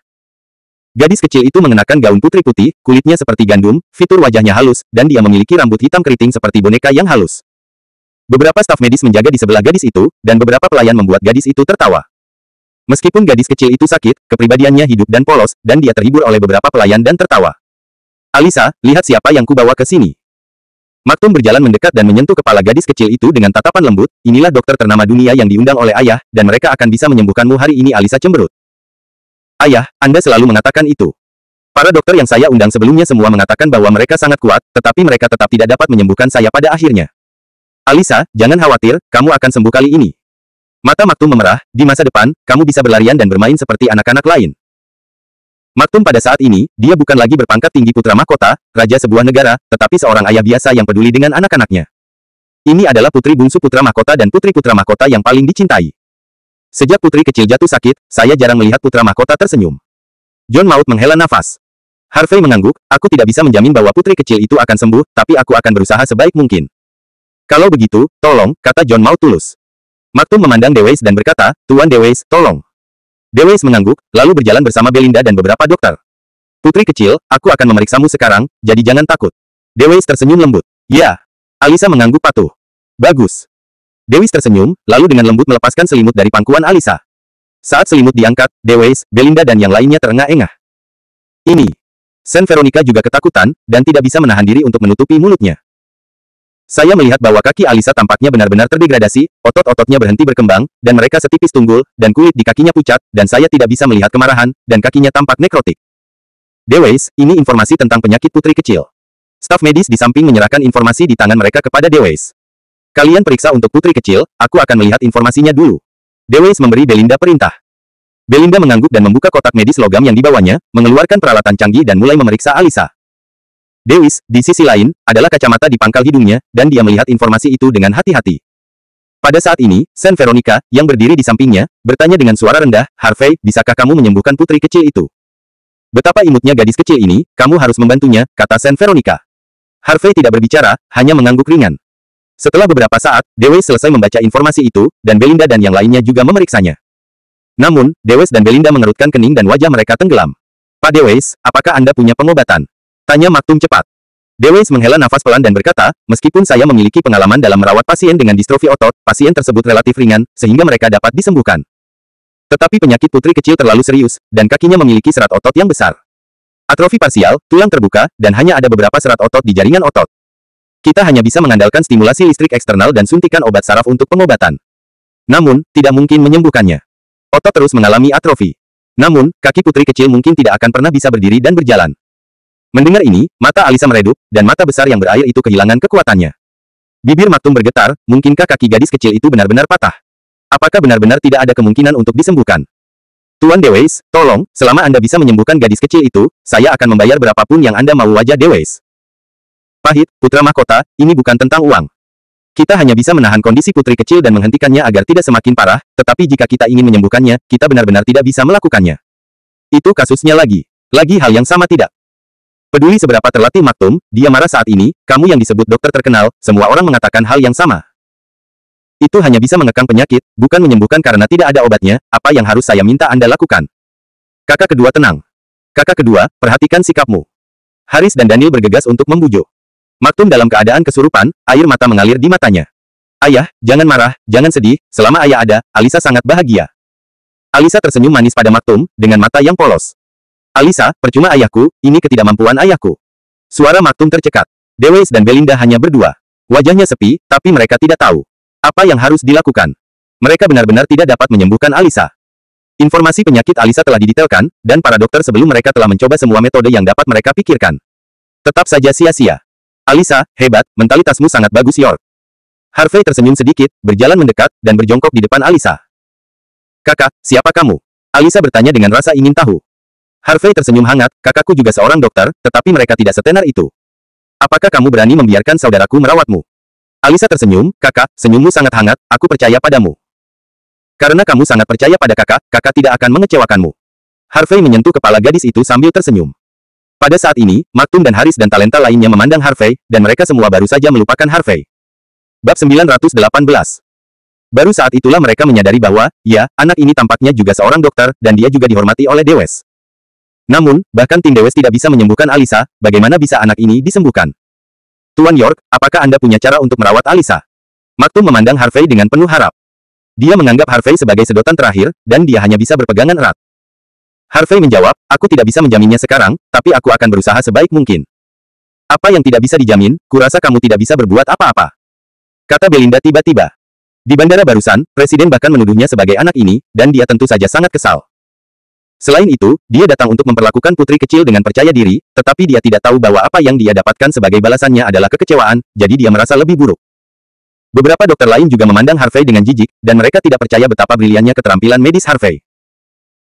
Gadis kecil itu mengenakan gaun putri putih, kulitnya seperti gandum, fitur wajahnya halus, dan dia memiliki rambut hitam keriting seperti boneka yang halus. Beberapa staf medis menjaga di sebelah gadis itu, dan beberapa pelayan membuat gadis itu tertawa. Meskipun gadis kecil itu sakit, kepribadiannya hidup dan polos, dan dia terhibur oleh beberapa pelayan dan tertawa. Alisa, lihat siapa yang kubawa ke sini. Maktum berjalan mendekat dan menyentuh kepala gadis kecil itu dengan tatapan lembut, inilah dokter ternama dunia yang diundang oleh ayah, dan mereka akan bisa menyembuhkanmu hari ini. Alisa cemberut. Ayah, Anda selalu mengatakan itu. Para dokter yang saya undang sebelumnya semua mengatakan bahwa mereka sangat kuat, tetapi mereka tetap tidak dapat menyembuhkan saya pada akhirnya. Alisa, jangan khawatir, kamu akan sembuh kali ini. Mata Maktum memerah, di masa depan, kamu bisa berlarian dan bermain seperti anak-anak lain. Maktum pada saat ini, dia bukan lagi berpangkat tinggi putra mahkota, raja sebuah negara, tetapi seorang ayah biasa yang peduli dengan anak-anaknya. Ini adalah putri bungsu putra mahkota dan putri putra mahkota yang paling dicintai. Sejak putri kecil jatuh sakit, saya jarang melihat putra mahkota tersenyum. John Maud menghela nafas. Harvey mengangguk, aku tidak bisa menjamin bahwa putri kecil itu akan sembuh, tapi aku akan berusaha sebaik mungkin. Kalau begitu, tolong, kata John Maud tulus. Maktum memandang Deweyes dan berkata, Tuan Deweyes, tolong. Deweyes mengangguk, lalu berjalan bersama Belinda dan beberapa dokter. Putri kecil, aku akan memeriksamu sekarang, jadi jangan takut. Deweyes tersenyum lembut. Ya. Alisa mengangguk patuh. Bagus. Deweyes tersenyum, lalu dengan lembut melepaskan selimut dari pangkuan Alisa. Saat selimut diangkat, Deweyes, Belinda dan yang lainnya terengah-engah. Ini. Saint Veronica juga ketakutan, dan tidak bisa menahan diri untuk menutupi mulutnya. Saya melihat bahwa kaki Alisa tampaknya benar-benar terdegradasi, otot-ototnya berhenti berkembang, dan mereka setipis tunggul, dan kulit di kakinya pucat, dan saya tidak bisa melihat kemarahan, dan kakinya tampak nekrotik. Deweyes, ini informasi tentang penyakit putri kecil. Staf medis di samping menyerahkan informasi di tangan mereka kepada Deweyes. Kalian periksa untuk putri kecil, aku akan melihat informasinya dulu. Deweyes memberi Belinda perintah. Belinda mengangguk dan membuka kotak medis logam yang dibawanya, mengeluarkan peralatan canggih dan mulai memeriksa Alisa. Deweyes, di sisi lain, adalah kacamata di pangkal hidungnya, dan dia melihat informasi itu dengan hati-hati. Pada saat ini, Saint Veronica, yang berdiri di sampingnya, bertanya dengan suara rendah, Harvey, bisakah kamu menyembuhkan putri kecil itu? Betapa imutnya gadis kecil ini, kamu harus membantunya, kata Saint Veronica. Harvey tidak berbicara, hanya mengangguk ringan. Setelah beberapa saat, Deweyes selesai membaca informasi itu, dan Belinda dan yang lainnya juga memeriksanya. Namun, Deweyes dan Belinda mengerutkan kening dan wajah mereka tenggelam. Pak Deweyes, apakah Anda punya pengobatan? Tanya Maktum cepat. Deweyes menghela nafas pelan dan berkata, meskipun saya memiliki pengalaman dalam merawat pasien dengan distrofi otot, pasien tersebut relatif ringan, sehingga mereka dapat disembuhkan. Tetapi penyakit putri kecil terlalu serius, dan kakinya memiliki serat otot yang besar. Atrofi parsial, tulang terbuka, dan hanya ada beberapa serat otot di jaringan otot. Kita hanya bisa mengandalkan stimulasi listrik eksternal dan suntikan obat saraf untuk pengobatan. Namun, tidak mungkin menyembuhkannya. Otot terus mengalami atrofi. Namun, kaki putri kecil mungkin tidak akan pernah bisa berdiri dan berjalan. Mendengar ini, mata Alisa meredup, dan mata besar yang berair itu kehilangan kekuatannya. Bibir Maktum bergetar, mungkinkah kaki gadis kecil itu benar-benar patah? Apakah benar-benar tidak ada kemungkinan untuk disembuhkan? Tuan Deweyes, tolong, selama Anda bisa menyembuhkan gadis kecil itu, saya akan membayar berapapun yang Anda mau. Wajah Deweyes pahit, putra mahkota, ini bukan tentang uang. Kita hanya bisa menahan kondisi putri kecil dan menghentikannya agar tidak semakin parah, tetapi jika kita ingin menyembuhkannya, kita benar-benar tidak bisa melakukannya. Itu kasusnya lagi. Lagi hal yang sama tidak. Peduli seberapa terlatih Maktum, dia marah saat ini, kamu yang disebut dokter terkenal, semua orang mengatakan hal yang sama. Itu hanya bisa mengekang penyakit, bukan menyembuhkan karena tidak ada obatnya, apa yang harus saya minta Anda lakukan? Kakak kedua tenang. Kakak kedua, perhatikan sikapmu. Haris dan Daniel bergegas untuk membujuk. Maktum dalam keadaan kesurupan, air mata mengalir di matanya. Ayah, jangan marah, jangan sedih, selama ayah ada, Alisa sangat bahagia. Alisa tersenyum manis pada Maktum, dengan mata yang polos. Alisa, percuma ayahku, ini ketidakmampuan ayahku. Suara Maktum tercekat. Deweyes dan Belinda hanya berdua. Wajahnya sepi, tapi mereka tidak tahu apa yang harus dilakukan. Mereka benar-benar tidak dapat menyembuhkan Alisa. Informasi penyakit Alisa telah didetailkan, dan para dokter sebelum mereka telah mencoba semua metode yang dapat mereka pikirkan. Tetap saja sia-sia. Alisa, hebat, mentalitasmu sangat bagus York. Harvey tersenyum sedikit, berjalan mendekat, dan berjongkok di depan Alisa. Kakak, siapa kamu? Alisa bertanya dengan rasa ingin tahu. Harvey tersenyum hangat, kakakku juga seorang dokter, tetapi mereka tidak setenar itu. Apakah kamu berani membiarkan saudaraku merawatmu? Alisa tersenyum, kakak, senyummu sangat hangat, aku percaya padamu. Karena kamu sangat percaya pada kakak, kakak tidak akan mengecewakanmu. Harvey menyentuh kepala gadis itu sambil tersenyum. Pada saat ini, Maktum dan Haris dan talenta lainnya memandang Harvey, dan mereka semua baru saja melupakan Harvey. Bab 918. Baru saat itulah mereka menyadari bahwa, ya, anak ini tampaknya juga seorang dokter, dan dia juga dihormati oleh Deweyes. Namun, bahkan tim Dewes tidak bisa menyembuhkan Alisa, bagaimana bisa anak ini disembuhkan? Tuan York, apakah Anda punya cara untuk merawat Alisa? Maktum memandang Harvey dengan penuh harap. Dia menganggap Harvey sebagai sedotan terakhir, dan dia hanya bisa berpegangan erat. Harvey menjawab, aku tidak bisa menjaminnya sekarang, tapi aku akan berusaha sebaik mungkin. Apa yang tidak bisa dijamin, kurasa kamu tidak bisa berbuat apa-apa. Kata Belinda tiba-tiba. Di bandara barusan, Presiden bahkan menuduhnya sebagai anak ini, dan dia tentu saja sangat kesal. Selain itu, dia datang untuk memperlakukan putri kecil dengan percaya diri, tetapi dia tidak tahu bahwa apa yang dia dapatkan sebagai balasannya adalah kekecewaan, jadi dia merasa lebih buruk. Beberapa dokter lain juga memandang Harvey dengan jijik, dan mereka tidak percaya betapa briliannya keterampilan medis Harvey.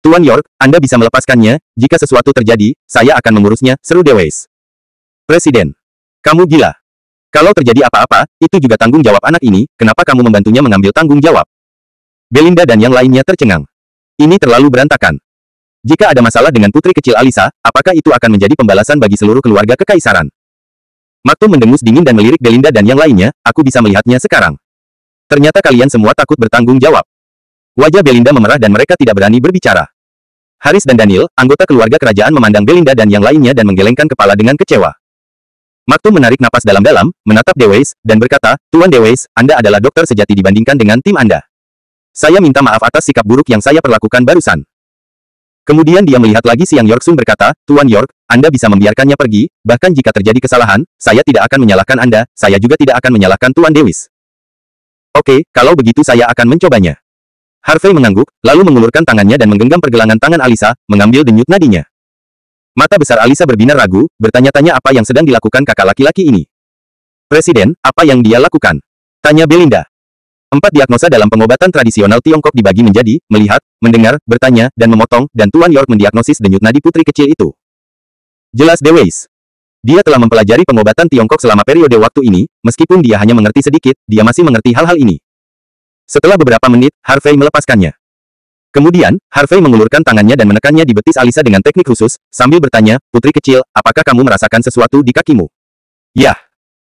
Tuan York, Anda bisa melepaskannya, jika sesuatu terjadi, saya akan mengurusnya, seru Dewes. Presiden. Kamu gila. Kalau terjadi apa-apa, itu juga tanggung jawab anak ini, kenapa kamu membantunya mengambil tanggung jawab? Belinda dan yang lainnya tercengang. Ini terlalu berantakan. Jika ada masalah dengan putri kecil Alisa, apakah itu akan menjadi pembalasan bagi seluruh keluarga kekaisaran? Maktum mendengus dingin dan melirik Belinda dan yang lainnya, aku bisa melihatnya sekarang. Ternyata kalian semua takut bertanggung jawab. Wajah Belinda memerah dan mereka tidak berani berbicara. Haris dan Daniel, anggota keluarga kerajaan memandang Belinda dan yang lainnya dan menggelengkan kepala dengan kecewa. Maktum menarik napas dalam-dalam, menatap Dewes, dan berkata, Tuan Dewes, Anda adalah dokter sejati dibandingkan dengan tim Anda. Saya minta maaf atas sikap buruk yang saya perlakukan barusan. Kemudian dia melihat lagi Siang York Sun berkata, Tuan York, Anda bisa membiarkannya pergi, bahkan jika terjadi kesalahan, saya tidak akan menyalahkan Anda, saya juga tidak akan menyalahkan Tuan Dewes. Oke, kalau begitu saya akan mencobanya. Harvey mengangguk, lalu mengulurkan tangannya dan menggenggam pergelangan tangan Alisa, mengambil denyut nadinya. Mata besar Alisa berbinar ragu, bertanya-tanya apa yang sedang dilakukan kakak laki-laki ini. Presiden, apa yang dia lakukan? Tanya Belinda. 4 diagnosa dalam pengobatan tradisional Tiongkok dibagi menjadi, melihat, mendengar, bertanya, dan memotong, dan Tuan York mendiagnosis denyut nadi putri kecil itu. Jelas Dewes. Dia telah mempelajari pengobatan Tiongkok selama periode waktu ini, meskipun dia hanya mengerti sedikit, dia masih mengerti hal-hal ini. Setelah beberapa menit, Harvey melepaskannya. Kemudian, Harvey mengulurkan tangannya dan menekannya di betis Alisa dengan teknik khusus, sambil bertanya, putri kecil, apakah kamu merasakan sesuatu di kakimu? Yah.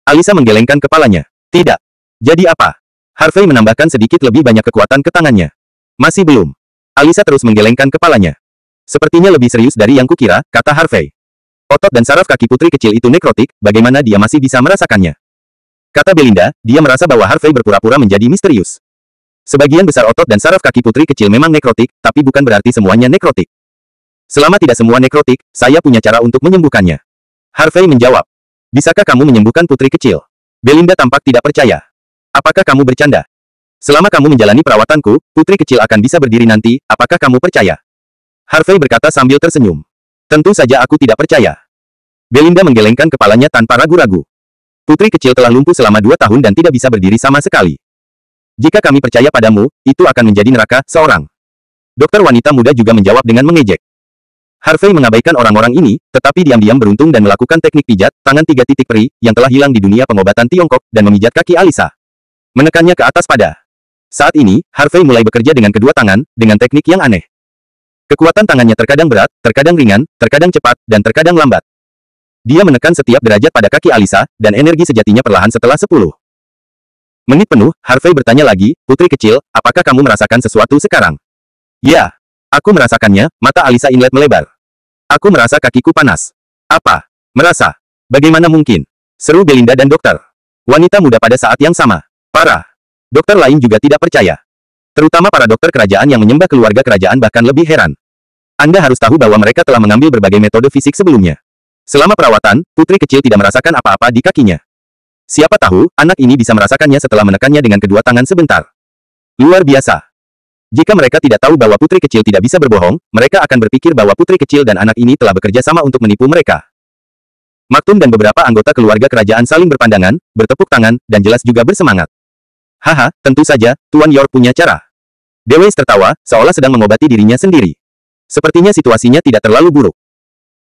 Alisa menggelengkan kepalanya. Tidak. Jadi apa? Harvey menambahkan sedikit lebih banyak kekuatan ke tangannya. Masih belum. Alisa terus menggelengkan kepalanya. Sepertinya lebih serius dari yang kukira, kata Harvey. Otot dan saraf kaki putri kecil itu nekrotik, bagaimana dia masih bisa merasakannya? Kata Belinda, dia merasa bahwa Harvey berpura-pura menjadi misterius. Sebagian besar otot dan saraf kaki putri kecil memang nekrotik, tapi bukan berarti semuanya nekrotik. Selama tidak semua nekrotik, saya punya cara untuk menyembuhkannya. Harvey menjawab. Bisakah kamu menyembuhkan putri kecil? Belinda tampak tidak percaya. Apakah kamu bercanda? Selama kamu menjalani perawatanku, putri kecil akan bisa berdiri nanti, apakah kamu percaya? Harvey berkata sambil tersenyum. Tentu saja aku tidak percaya. Belinda menggelengkan kepalanya tanpa ragu-ragu. Putri kecil telah lumpuh selama 2 tahun dan tidak bisa berdiri sama sekali. Jika kami percaya padamu, itu akan menjadi neraka, seorang. Dokter wanita muda juga menjawab dengan mengejek. Harvey mengabaikan orang-orang ini, tetapi diam-diam beruntung dan melakukan teknik pijat, tangan 3 titik peri, yang telah hilang di dunia pengobatan Tiongkok, dan memijat kaki Alisa. Menekannya ke atas pada. Saat ini, Harvey mulai bekerja dengan kedua tangan, dengan teknik yang aneh. Kekuatan tangannya terkadang berat, terkadang ringan, terkadang cepat, dan terkadang lambat. Dia menekan setiap derajat pada kaki Alisa, dan energi sejatinya perlahan setelah 10 menit penuh, Harvey bertanya lagi, putri kecil, apakah kamu merasakan sesuatu sekarang? Ya, aku merasakannya, mata Alisa inlet melebar. Aku merasa kakiku panas. Apa? Merasa? Bagaimana mungkin? Seru Belinda dan dokter. Wanita muda pada saat yang sama. Parah. Dokter lain juga tidak percaya. Terutama para dokter kerajaan yang menyembah keluarga kerajaan bahkan lebih heran. Anda harus tahu bahwa mereka telah mengambil berbagai metode fisik sebelumnya. Selama perawatan, putri kecil tidak merasakan apa-apa di kakinya. Siapa tahu, anak ini bisa merasakannya setelah menekannya dengan kedua tangan sebentar. Luar biasa. Jika mereka tidak tahu bahwa putri kecil tidak bisa berbohong, mereka akan berpikir bahwa putri kecil dan anak ini telah bekerja sama untuk menipu mereka. Maktum dan beberapa anggota keluarga kerajaan saling berpandangan, bertepuk tangan, dan jelas juga bersemangat. Haha, tentu saja, Tuan York punya cara. Dewes tertawa, seolah sedang mengobati dirinya sendiri. Sepertinya situasinya tidak terlalu buruk.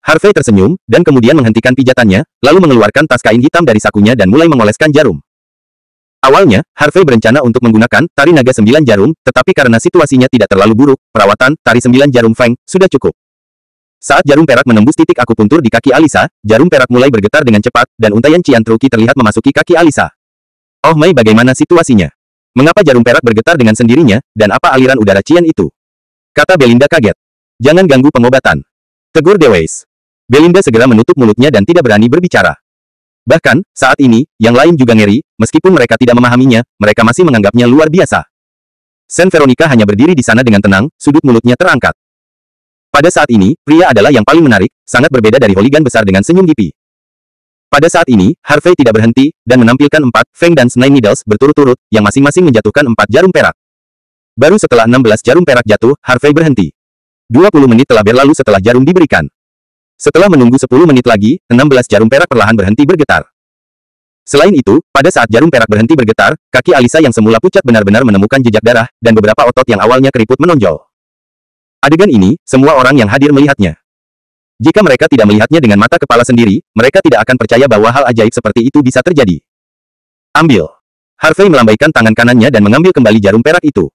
Harvey tersenyum, dan kemudian menghentikan pijatannya, lalu mengeluarkan tas kain hitam dari sakunya dan mulai mengoleskan jarum. Awalnya, Harvey berencana untuk menggunakan tari naga 9 jarum, tetapi karena situasinya tidak terlalu buruk, perawatan tari 9 jarum Feng sudah cukup. Saat jarum perak menembus titik akupuntur di kaki Alisa, jarum perak mulai bergetar dengan cepat, dan untaian Cian Truki terlihat memasuki kaki Alisa. Oh Mei, bagaimana situasinya? Mengapa jarum perak bergetar dengan sendirinya, dan apa aliran udara Cian itu? Kata Belinda kaget. Jangan ganggu pengobatan. Tegur Dewey. Belinda segera menutup mulutnya dan tidak berani berbicara. Bahkan, saat ini, yang lain juga ngeri, meskipun mereka tidak memahaminya, mereka masih menganggapnya luar biasa. Saint Veronica hanya berdiri di sana dengan tenang, sudut mulutnya terangkat. Pada saat ini, pria adalah yang paling menarik, sangat berbeda dari hooligan besar dengan senyum hippie. Pada saat ini, Harvey tidak berhenti, dan menampilkan 4 Fang dan Nine Needles berturut-turut, yang masing-masing menjatuhkan 4 jarum perak. Baru setelah 16 jarum perak jatuh, Harvey berhenti. 20 menit telah berlalu setelah jarum diberikan. Setelah menunggu 10 menit lagi, 16 jarum perak perlahan berhenti bergetar. Selain itu, pada saat jarum perak berhenti bergetar, kaki Alisa yang semula pucat benar-benar menemukan jejak darah, dan beberapa otot yang awalnya keriput menonjol. Adegan ini, semua orang yang hadir melihatnya. Jika mereka tidak melihatnya dengan mata kepala sendiri, mereka tidak akan percaya bahwa hal ajaib seperti itu bisa terjadi. Ambil. Harvey melambaikan tangan kanannya dan mengambil kembali jarum perak itu.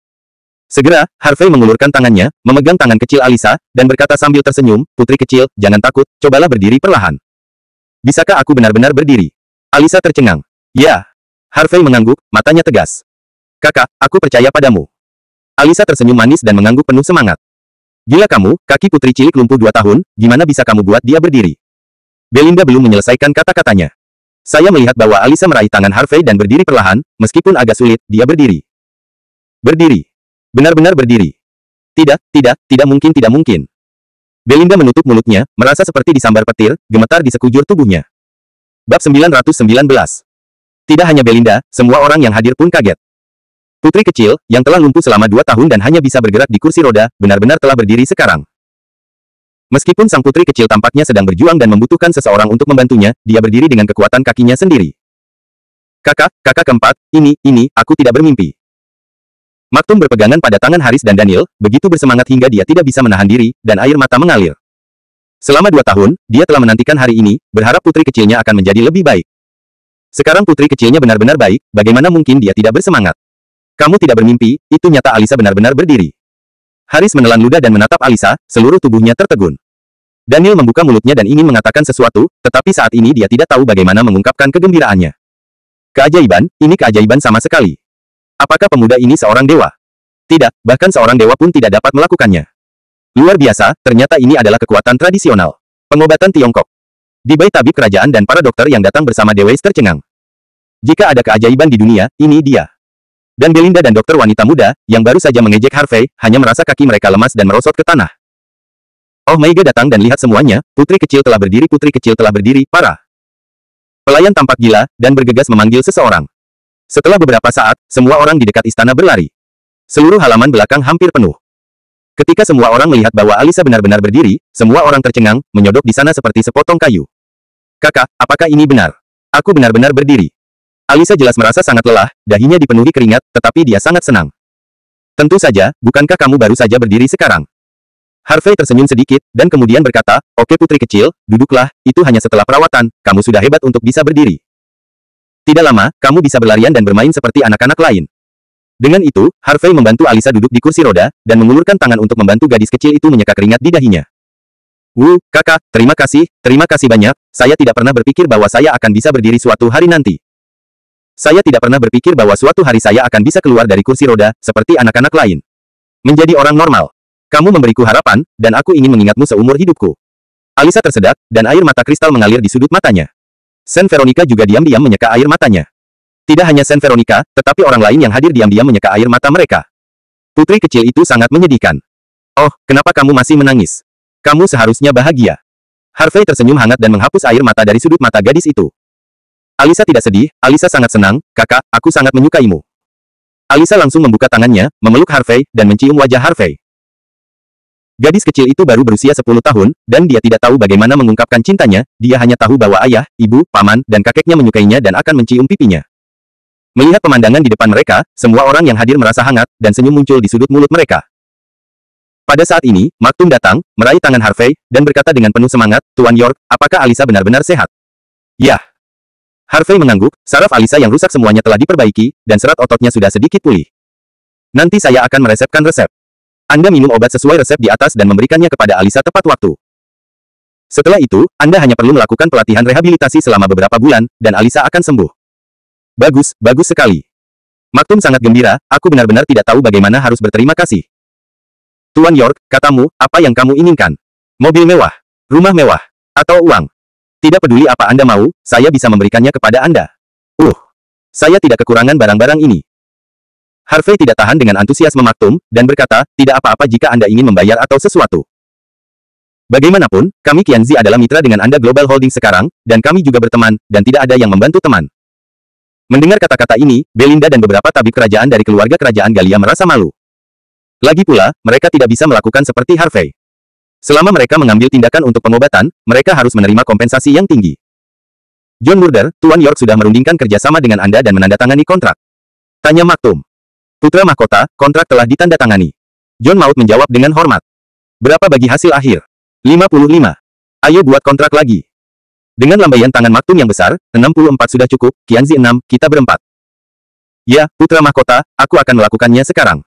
Segera, Harvey mengulurkan tangannya, memegang tangan kecil Alisa, dan berkata sambil tersenyum, "Putri kecil, jangan takut, cobalah berdiri perlahan." "Bisakah aku benar-benar berdiri?" Alisa tercengang. "Ya." Harvey mengangguk, matanya tegas. "Kakak, aku percaya padamu." Alisa tersenyum manis dan mengangguk penuh semangat. "Gila kamu, kaki putri cilik lumpuh 2 tahun, gimana bisa kamu buat dia berdiri?" Belinda belum menyelesaikan kata-katanya. Saya melihat bahwa Alisa meraih tangan Harvey dan berdiri perlahan, meskipun agak sulit, dia berdiri. Berdiri. Benar-benar berdiri. Tidak mungkin, tidak mungkin. Belinda menutup mulutnya, merasa seperti disambar petir, gemetar di sekujur tubuhnya. Bab 919. Tidak hanya Belinda, semua orang yang hadir pun kaget. Putri kecil, yang telah lumpuh selama 2 tahun dan hanya bisa bergerak di kursi roda, benar-benar telah berdiri sekarang. Meskipun sang putri kecil tampaknya sedang berjuang dan membutuhkan seseorang untuk membantunya, dia berdiri dengan kekuatan kakinya sendiri. Kakak keempat, ini, aku tidak bermimpi. Maktum berpegangan pada tangan Haris dan Daniel, begitu bersemangat hingga dia tidak bisa menahan diri, dan air mata mengalir. Selama 2 tahun, dia telah menantikan hari ini, berharap putri kecilnya akan menjadi lebih baik. Sekarang putri kecilnya benar-benar baik, bagaimana mungkin dia tidak bersemangat? Kamu tidak bermimpi, itu nyata. Alisa benar-benar berdiri. Haris menelan ludah dan menatap Alisa, seluruh tubuhnya tertegun. Daniel membuka mulutnya dan ingin mengatakan sesuatu, tetapi saat ini dia tidak tahu bagaimana mengungkapkan kegembiraannya. Keajaiban, ini keajaiban sama sekali. Apakah pemuda ini seorang dewa? Tidak, bahkan seorang dewa pun tidak dapat melakukannya. Luar biasa, ternyata ini adalah kekuatan tradisional. Pengobatan Tiongkok. Di bait tabib kerajaan dan para dokter yang datang bersama Dewey tercengang. Jika ada keajaiban di dunia, ini dia. Dan Belinda dan dokter wanita muda, yang baru saja mengejek Harvey, hanya merasa kaki mereka lemas dan merosot ke tanah. Oh Meiga datang dan lihat semuanya, putri kecil telah berdiri, parah. Pelayan tampak gila, dan bergegas memanggil seseorang. Setelah beberapa saat, semua orang di dekat istana berlari. Seluruh halaman belakang hampir penuh. Ketika semua orang melihat bahwa Alisa benar-benar berdiri, semua orang tercengang, menyodok di sana seperti sepotong kayu. Kakak, apakah ini benar? Aku benar-benar berdiri. Alisa jelas merasa sangat lelah, dahinya dipenuhi keringat, tetapi dia sangat senang. Tentu saja, bukankah kamu baru saja berdiri sekarang? Harvey tersenyum sedikit, dan kemudian berkata, "Oke putri kecil, duduklah, itu hanya setelah perawatan, kamu sudah hebat untuk bisa berdiri. Tidak lama, kamu bisa berlarian dan bermain seperti anak-anak lain." Dengan itu, Harvey membantu Alisa duduk di kursi roda, dan mengulurkan tangan untuk membantu gadis kecil itu menyeka keringat di dahinya. Kakak, terima kasih banyak, saya tidak pernah berpikir bahwa saya akan bisa berdiri suatu hari nanti. Saya tidak pernah berpikir bahwa suatu hari saya akan bisa keluar dari kursi roda, seperti anak-anak lain. Menjadi orang normal. Kamu memberiku harapan, dan aku ingin mengingatmu seumur hidupku. Alisa tersedak, dan air mata kristal mengalir di sudut matanya. Saint Veronica juga diam-diam menyeka air matanya. Tidak hanya Saint Veronica, tetapi orang lain yang hadir diam-diam menyeka air mata mereka. Putri kecil itu sangat menyedihkan. Oh, kenapa kamu masih menangis? Kamu seharusnya bahagia. Harvey tersenyum hangat dan menghapus air mata dari sudut mata gadis itu. Alisa tidak sedih, Alisa sangat senang, kakak, aku sangat menyukaimu. Alisa langsung membuka tangannya, memeluk Harvey, dan mencium wajah Harvey. Gadis kecil itu baru berusia 10 tahun, dan dia tidak tahu bagaimana mengungkapkan cintanya, dia hanya tahu bahwa ayah, ibu, paman, dan kakeknya menyukainya dan akan mencium pipinya. Melihat pemandangan di depan mereka, semua orang yang hadir merasa hangat, dan senyum muncul di sudut mulut mereka. Pada saat ini, Maktum datang, meraih tangan Harvey, dan berkata dengan penuh semangat, "Tuan York, apakah Alisa benar-benar sehat?" "Ya." Harvey mengangguk, saraf Alisa yang rusak semuanya telah diperbaiki, dan serat ototnya sudah sedikit pulih. "Nanti saya akan meresepkan resep. Anda minum obat sesuai resep di atas dan memberikannya kepada Alisa tepat waktu. Setelah itu, Anda hanya perlu melakukan pelatihan rehabilitasi selama beberapa bulan, dan Alisa akan sembuh." Bagus sekali. Maktum sangat gembira, aku benar-benar tidak tahu bagaimana harus berterima kasih. "Tuan York, katamu, apa yang kamu inginkan?" "Mobil mewah." rumah mewah, atau uang. Tidak peduli apa Anda mau, saya bisa memberikannya kepada Anda. Saya tidak kekurangan barang-barang ini. Harvey tidak tahan dengan antusiasme Maktum, dan berkata, tidak apa-apa jika Anda ingin membayar atau sesuatu. Bagaimanapun, kami Qianzi adalah mitra dengan Anda Global Holding sekarang, dan kami juga berteman, dan tidak ada yang membantu teman. Mendengar kata-kata ini, Belinda dan beberapa tabib kerajaan dari keluarga kerajaan Galia merasa malu. Lagi pula, mereka tidak bisa melakukan seperti Harvey. Selama mereka mengambil tindakan untuk pengobatan, mereka harus menerima kompensasi yang tinggi. John Murder, Tuan York sudah merundingkan kerjasama dengan Anda dan menandatangani kontrak. Tanya Maktum. Putra mahkota, kontrak telah ditandatangani. John Maut menjawab dengan hormat. Berapa bagi hasil akhir? 55. Ayo buat kontrak lagi. Dengan lambaian tangan Maktum yang besar, 64 sudah cukup, Qianzi 6, kita berempat. Ya, putra mahkota, aku akan melakukannya sekarang.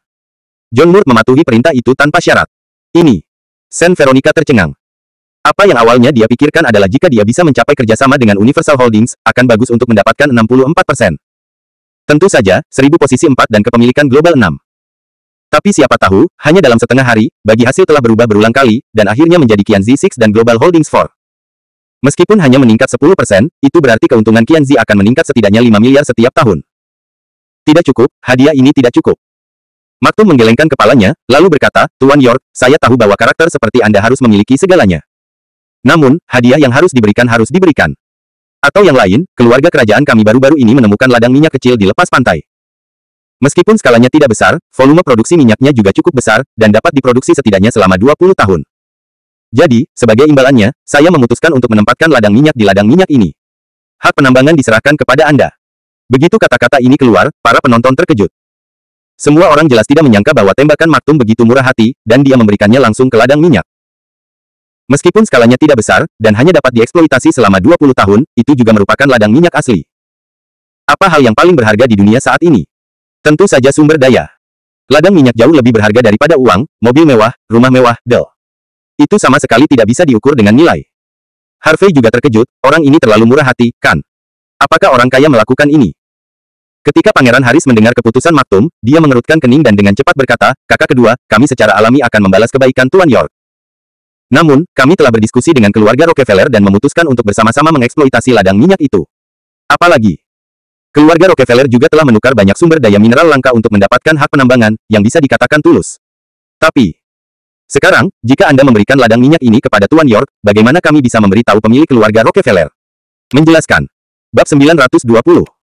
John Murd mematuhi perintah itu tanpa syarat. Ini. Saint Veronica tercengang. Apa yang awalnya dia pikirkan adalah jika dia bisa mencapai kerjasama dengan Universal Holdings, akan bagus untuk mendapatkan 64%. Tentu saja, 1000 posisi 4 dan kepemilikan global 6. Tapi siapa tahu, hanya dalam setengah hari, bagi hasil telah berubah berulang kali, dan akhirnya menjadi Qianzi 6 dan Global Holdings 4. Meskipun hanya meningkat 10%, itu berarti keuntungan Qianzi akan meningkat setidaknya 5 miliar setiap tahun. Tidak cukup, hadiah ini tidak cukup. Maktum menggelengkan kepalanya, lalu berkata, Tuan York, saya tahu bahwa karakter seperti Anda harus memiliki segalanya. Namun, hadiah yang harus diberikan harus diberikan. Atau yang lain, keluarga kerajaan kami baru-baru ini menemukan ladang minyak kecil di lepas pantai. Meskipun skalanya tidak besar, volume produksi minyaknya juga cukup besar, dan dapat diproduksi setidaknya selama 20 tahun. Jadi, sebagai imbalannya, saya memutuskan untuk menempatkan ladang minyak di ladang minyak ini. Hak penambangan diserahkan kepada Anda. Begitu kata-kata ini keluar, para penonton terkejut. Semua orang jelas tidak menyangka bahwa tembakan Maktum begitu murah hati, dan dia memberikannya langsung ke ladang minyak. Meskipun skalanya tidak besar, dan hanya dapat dieksploitasi selama 20 tahun, itu juga merupakan ladang minyak asli. Apa hal yang paling berharga di dunia saat ini? Tentu saja sumber daya. Ladang minyak jauh lebih berharga daripada uang, mobil mewah, rumah mewah, Itu sama sekali tidak bisa diukur dengan nilai. Harvey juga terkejut, orang ini terlalu murah hati, kan? Apakah orang kaya melakukan ini? Ketika Pangeran Haris mendengar keputusan Maktum, dia mengerutkan kening dan dengan cepat berkata, kakak kedua, kami secara alami akan membalas kebaikan Tuan York. Namun, kami telah berdiskusi dengan keluarga Rockefeller dan memutuskan untuk bersama-sama mengeksploitasi ladang minyak itu. Apalagi, keluarga Rockefeller juga telah menukar banyak sumber daya mineral langka untuk mendapatkan hak penambangan, yang bisa dikatakan tulus. Tapi, sekarang, jika Anda memberikan ladang minyak ini kepada Tuan York, bagaimana kami bisa memberitahu pemilik keluarga Rockefeller? Menjelaskan. Bab 920.